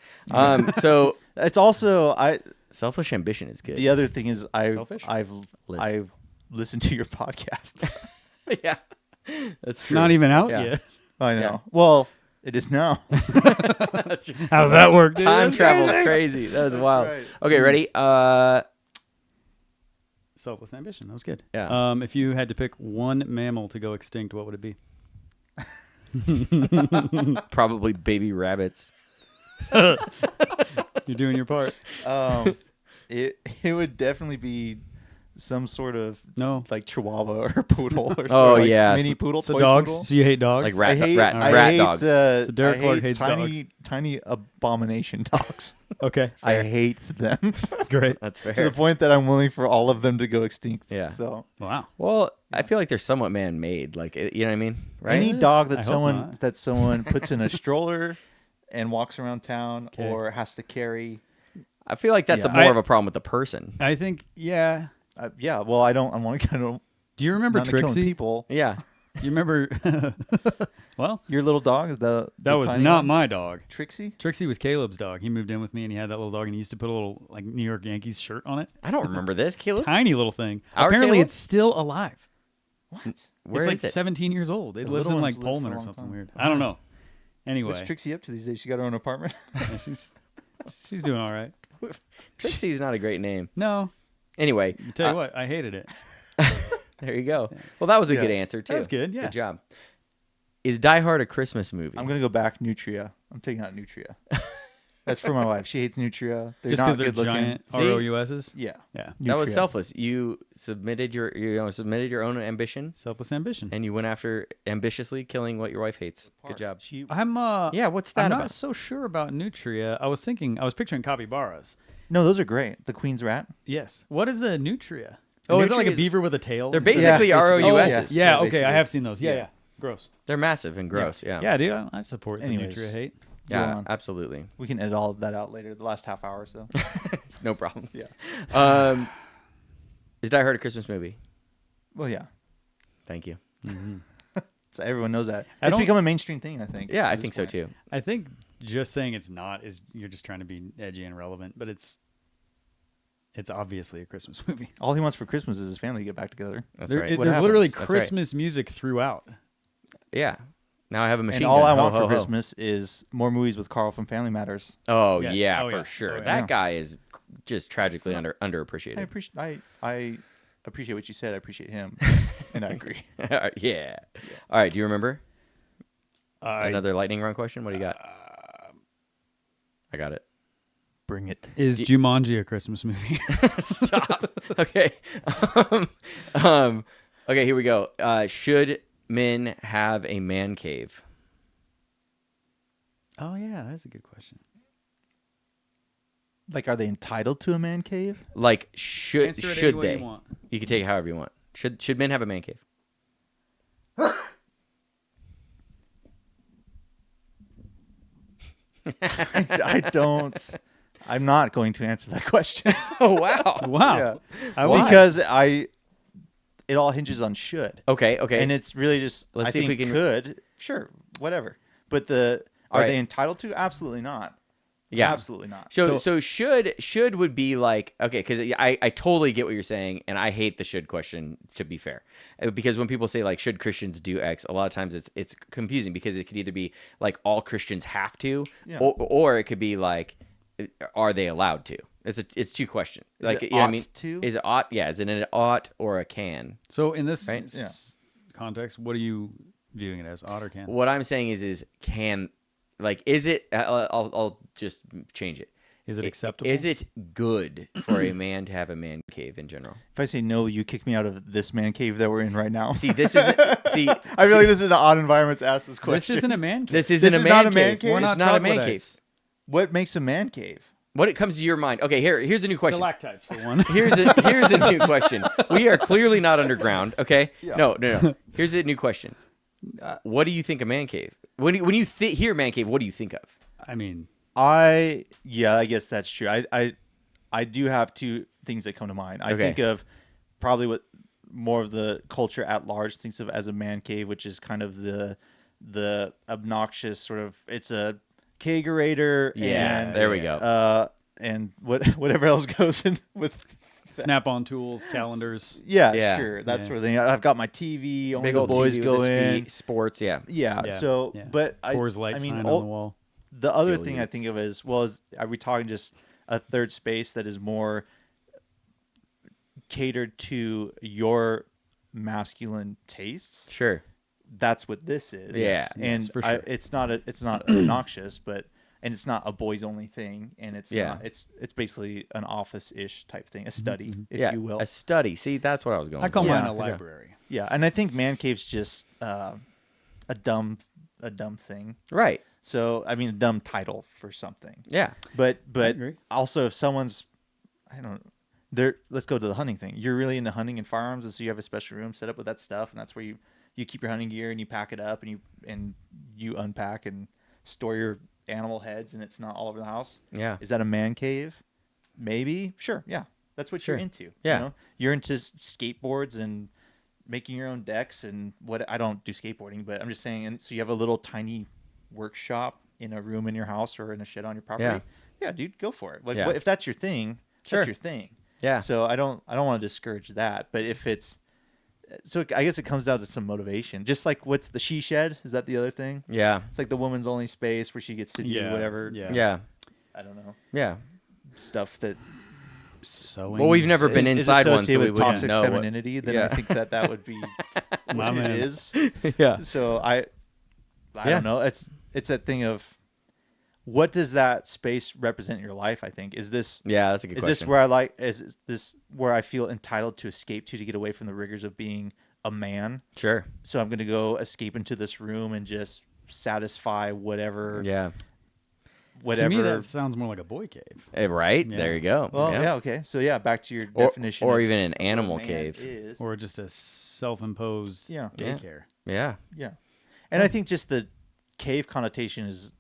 So It's also selfish ambition is good. the other thing is Selfish? I've Listen. listened to your podcast. Yeah, that's true. Not even out Yeah. yet. I know. Yeah. Well, it is now. That's true. How's that work, dude? Time That's travel's crazy. crazy. That is wild. right. Okay, ready? Selfless ambition. That was good. Yeah. If you had to pick one mammal to go extinct, what would it be? Probably baby rabbits. You're doing your part. It would definitely be some sort of No. like Chihuahua or poodle or Oh, like yeah. mini poodle, So toy dogs. poodle. So you hate dogs? Like rat I hate, rat I hate, dogs. So Derrick I Clark hate hates tiny, dogs. tiny abomination dogs. Okay. I hate them Great. That's fair. to the point that I'm willing for all of them to go extinct. Yeah. So Wow. Well, I feel like they're somewhat man-made. Like, you know what I mean? Right? any dog I that hope not. someone puts in a stroller and walks around town 'Kay. or has to carry. I feel like that's Yeah. more of a problem with the person. I think, yeah. Yeah. Well, I want to kind of Do you remember not killing Trixie? people. Yeah. Do you remember? Well, Your little dog, that the was tiny not one? my dog. Trixie. Trixie was Caleb's dog. He moved in with me and he had that little dog and he used to put a little like New York Yankees shirt on it. I don't remember this, Caleb. Tiny little thing. Our Apparently Caleb? it's still alive. What? Where it's like is it? 17 years old. It The lives little in ones like live for a Pullman or long something time. weird. I don't know. Anyway, What's Trixie up to these days? She got her own apartment. yeah, she's doing all right. Trixie's not a great name. No, Anyway, I tell you what, I hated it. there you go. Well, that was a Yeah. good answer, too. That was good, yeah. Good job. Is Die Hard a Christmas movie? I'm gonna go back Nutria. I'm taking out Nutria. That's for my wife. She hates Nutria. They're Just not because they're good looking. giant See? ROUSs. Yeah. Yeah. That was Nutria. selfless. You submitted your own ambition, Selfless ambition. and you went after ambitiously killing what your wife hates. Good job. She, I'm Yeah, what's that I'm about? not so sure about Nutria. I was picturing capybaras. no, those are great. The Queen's rat. Yes. What is a Nutria? A Oh, is it like a nutria is- beava with a tail? They're basically Yeah, basically. ROUSs. Yeah, Yeah, okay. I basically. have seen those. Yeah, Yeah. yeah. Gross. They're massive and gross. Yeah. Yeah, dude. I support Anyways. the Nutria hate. Go Yeah, on. absolutely. We can edit all of that out later. The last half hour or so. No problem. Yeah. Is Die Hard a Christmas movie? Well, yeah. Thank you. So everyone knows that. I It's don't- become a mainstream thing, I think. Yeah, at I this think so point. too. I think just saying it's not is you're just trying to be edgy and relevant, but it's obviously a Christmas movie. All he wants for Christmas is his family to get back together. That's right. What There's happens? literally That's right. Christmas music throughout. Yeah. Now I have a machine And all gun. I Ho, want ho, for ho. Christmas is more movies with Carl from Family Matters. Oh Yes. yeah, Oh, for yeah. sure. Oh, yeah. That Yeah. guy is just tragically I underappreciated. appreciate I appreciate what you said. I appreciate him, and I agree. Yeah. All right. Do you remember I another lightning round question? What do you got? I got it. Bring it. Is Jumanji a Christmas movie? Stop. Okay. Okay. Here we go. Should men have a man cave? Oh yeah, that's a good question. Like, are they entitled to a man cave? Like, should Answer it any should way they? you want. You can take it however you want. Should men have a man cave? I don't. I'm not going to answer that question. Oh wow. Wow. Yeah. I Why? Because it all hinges on should. Okay. Okay. And it's really just, Let's I see if think we can- could, sure, whatever. But are Right. they entitled to? Absolutely not. Yeah. Absolutely not. So should would be like, okay, because I totally get what you're saying, and I hate the should question, to be fair, because when people say like should Christians do X, a lot of times it's confusing because it could either be like all Christians have to, Yeah. or it could be like are they allowed to? It's two questions. Is Like it you know what I ought mean? to? Is it ought? Yeah, is it an ought or a can? So in this Right? Yeah. context, what are you viewing it as? Odd or can? What I'm saying is can, like, is it? I'll just change it. Is it acceptable? Is it good for a man to have a man cave in general? If I say no, you kick me out of this man cave that we're in right now. See, this is see. I feel like this is an odd environment to ask this question. This isn't a man cave. This isn't This a is man not a cave. man cave? We're It's not not a man cave. troglodytes. What makes a man cave? What it comes to your mind? Okay, here's a new question. Stalactites for one. Here's a new question. We are clearly not underground. Okay. Yeah. No. Here's a new question. What do you think a man cave? When you hear man cave, what do you think of? I mean, I guess that's true. I do have two things that come to mind. I Okay. think of probably what more of the culture at large thinks of as a man cave, which is kind of the obnoxious sort of, it's a kegerator. Yeah, and, there we go. And whatever else goes in with. snap-on tools, calendars. Yeah, Yeah. sure. That's Yeah. sort of thing. I've got my TV. Only Big the old boys TV go with the in. sports. Yeah. Yeah. Yeah, So, yeah. but Coors Light I mean, sign all- on the wall. the other Bill thing I Yates. think of is, well, are we talking just a third space that is more catered to your masculine tastes? Sure. That's what this is. Yeah. and Yes, for sure. it's not obnoxious, and it's not a boys only thing, and it's Yeah. not, it's basically an office ish type thing, a study, if Yeah. you will. A study. See, that's what I was going. I call for. mine Yeah. a library. Yeah, and I think man cave's just a dumb thing. Right. So I mean, a dumb title for something. Yeah. But agree. also if someone's, I don't there, let's go to the hunting thing. You're really into hunting and firearms, and so you have a special room set up with that stuff, and that's where you keep your hunting gear and you pack it up and you unpack and store your animal heads, and it's not all over the house. Yeah. Is that a man cave? Maybe. Sure. Yeah. That's what Sure. you're into. Yeah. You know? You're into skateboards and making your own decks and what. I don't do skateboarding, but I'm just saying. And so you have a little tiny workshop in a room in your house or in a shed on your property. Yeah. Yeah, dude, go for it. Like, Yeah. what, if that's your thing, Sure. that's your thing. Yeah. So I don't want to discourage that, but if it's, so I guess it comes down to some motivation. Just like what's the she shed? Is that the other thing? Yeah. It's like the woman's only space where she gets to do Yeah, whatever. yeah. Yeah. I don't know, Yeah. stuff that Sewing. Well, we've never been is inside one, so associated we with wouldn't toxic know. femininity. Then yeah. I think that would be My what man. it is. Yeah. So I Yeah. don't know. It's that thing of what does that space represent in your life? I think is this Yeah, that's a good is question. this where is this where I feel entitled to escape to get away from the rigors of being a man? Sure. So I'm going to go escape into this room and just satisfy whatever. Yeah. Whatever. To me, that sounds more like a boy cave. Right? Yeah. There you go. Well, yeah. yeah. Okay. So yeah, back to your Or, definition. or of even an what a animal man cave. is. Or just a self-imposed Yeah. daycare. Yeah. Yeah. And I think just the cave connotation is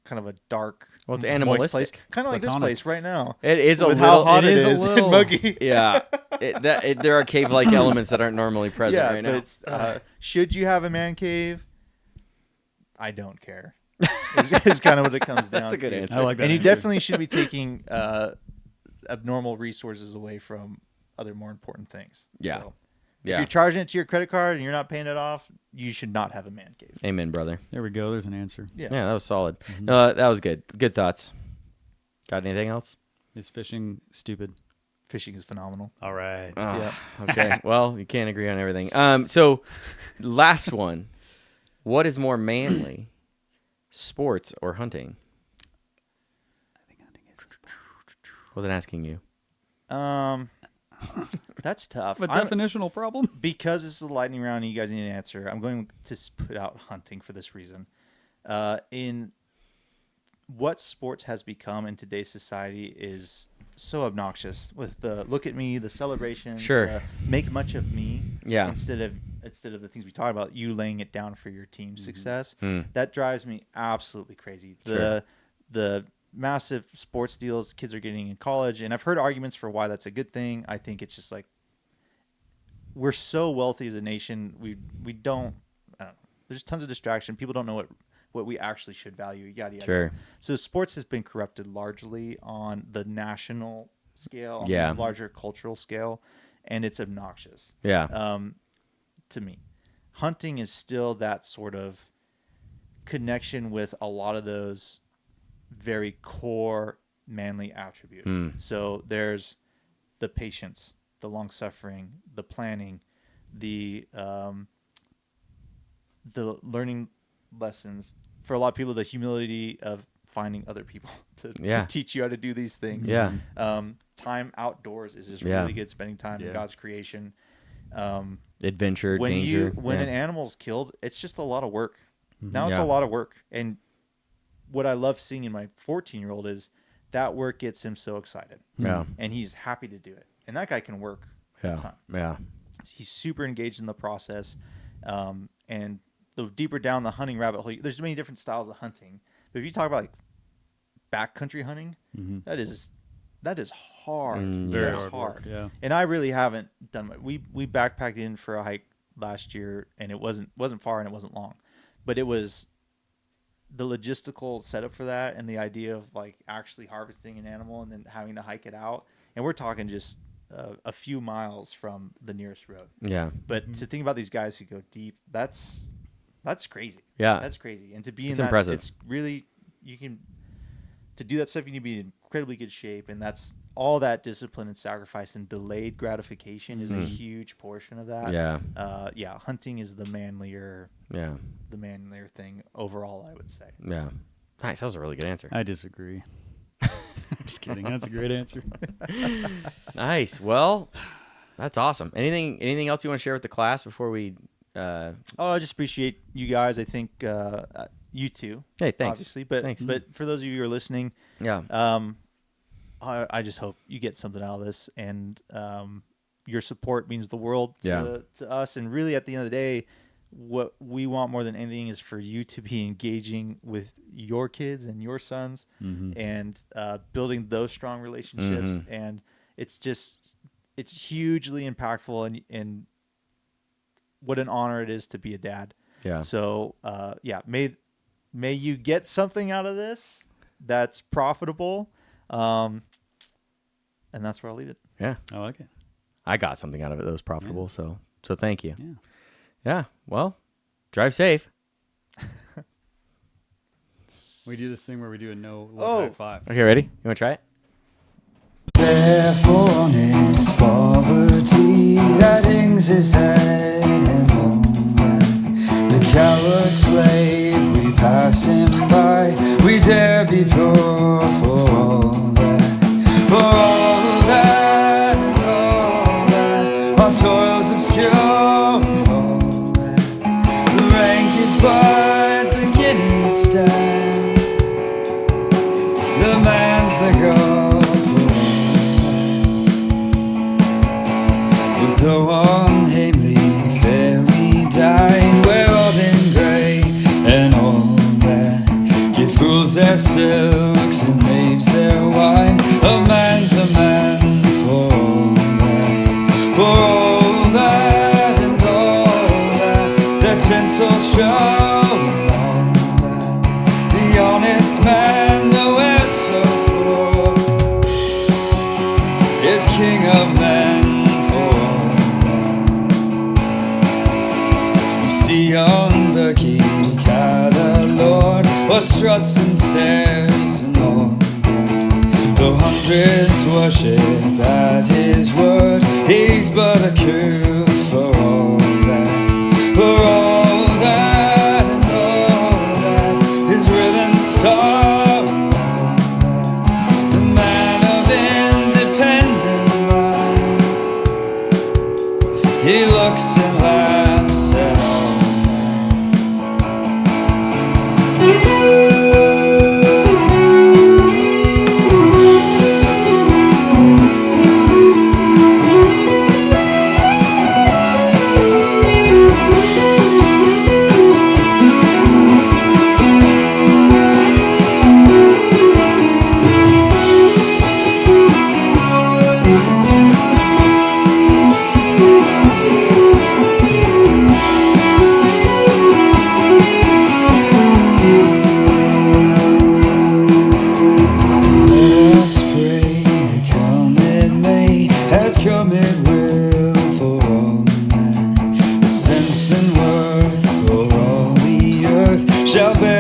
kind of a dark, Well, it's moist animalistic. place, kind of like this Platonic. place right now. It is a with little. how hot it it is a is little- and muggy. Yeah. There are cave-like elements that aren't normally present Yeah, right but now. it's, should you have a man cave? I don't care. is kind of what it comes down to. That's a good answer. I like that. And you answer. definitely should be taking abnormal resources away from other more important things. Yeah. So, Yeah. if you're charging it to your credit card and you're not paying it off, you should not have a man cave. Amen, brother. There we go. There's an answer. Yeah. Yeah, that was solid. Mm-hmm. That was good. Good thoughts. Got anything else? Is fishing stupid? Fishing is phenomenal. All right. Oh, Yeah. Okay. Well, you can't agree on everything. So, last one. What is more manly, sports or hunting? Wasn't asking you. That's tough. A definitional problem? Because this is a lightning round and you guys need an answer, I'm going to put out hunting for this reason. In what sports has become in today's society is so obnoxious with the look at me, the celebrations, Sure. make much of me, Yeah. instead of the things we talk about, you laying it down for your team's success. Hmm. That drives me absolutely crazy. Sure. The massive sports deals kids are getting in college, and I've heard arguments for why that's a good thing. I think it's just like we're so wealthy as a nation. We don't. I don't know. There's tons of distraction. People don't know what we actually should value. Yada yada. Sure. So sports has been corrupted largely on the national scale, on Yeah. the larger cultural scale, and it's obnoxious Yeah. to me. Hunting is still that sort of connection with a lot of those very core manly attributes. So there's the patience, the long suffering, the planning, the learning lessons. For a lot of people, the humility of finding other people to teach you how to do these things. Yeah. Time outdoors is just Yeah. really good. Spending time in Yeah. God's creation. Adventure, When danger. when yeah. an animal's killed, it's just a lot of work. Now it's Yeah. a lot of work. And what I love seeing in my 14-year-old is that work gets him so excited. Yeah. And he's happy to do it. And that guy can work Yeah. a ton. Yeah. He's super engaged in the process. And the deeper down the hunting rabbit hole, there's many different styles of hunting. But if you talk about like backcountry hunting, that is hard. Very That's hard work, yeah. And I really haven't done much. We backpacked in for a hike last year, and it wasn't far and it wasn't long, but it was the logistical setup for that and the idea of like actually harvesting an animal and then having to hike it out. And we're talking just a few miles from the nearest road. Yeah. But to think about these guys who go deep, that's crazy. Yeah. That's crazy. And to be It's in that, impressive. it's really, to do that stuff, you need to be in incredibly good shape. And that's all that discipline and sacrifice and delayed gratification is a huge portion of that. Yeah. Hunting is the manlier Yeah. thing overall, I would say. Yeah. Nice. That was a really good answer. I disagree. I'm just kidding. That's a great answer. Nice. Well, that's awesome. Anything else you want to share with the class before we? I just appreciate you guys. I think you too. Hey, thanks. Obviously, but Thanks. but for those of you who are listening, Yeah. I just hope you get something out of this, and your support means the world to us. And really, at the end of the day, what we want more than anything is for you to be engaging with your kids and your sons, and building those strong relationships. And it's hugely impactful, and what an honor it is to be a dad. Yeah. So may you get something out of this that's profitable. And that's where I'll leave it. Yeah. I like it. I got something out of it that was profitable. So thank you. Yeah. Yeah. Well, drive safe. We do this thing where we do a no low high five. Okay, ready? You want to try it? Carefulness, poverty that hangs his head and home. The coward slave, we pass him by. We dare be be pure for all that, for all that, and all that. Our toils obscure, and all that. The rank is but the guineas stand. The man's the god for all that. But though unhamely fairy died, we're all in grey and all that. Give fools their silks and knaves their wine. A man's a man for all that, for all that and all that. Their tinsel show and all that. The honest man, though we're so poor, is king of men for all that. You see on the geek how the Lord was struts and stares and all that. Though hundreds worship at his word, he's but a coup for all that, for all that and all that. His ribbon star and all that. The man of independent mind, he looks and laughs at all. Has come it will for all men. The sense and worth for all the earth shall bear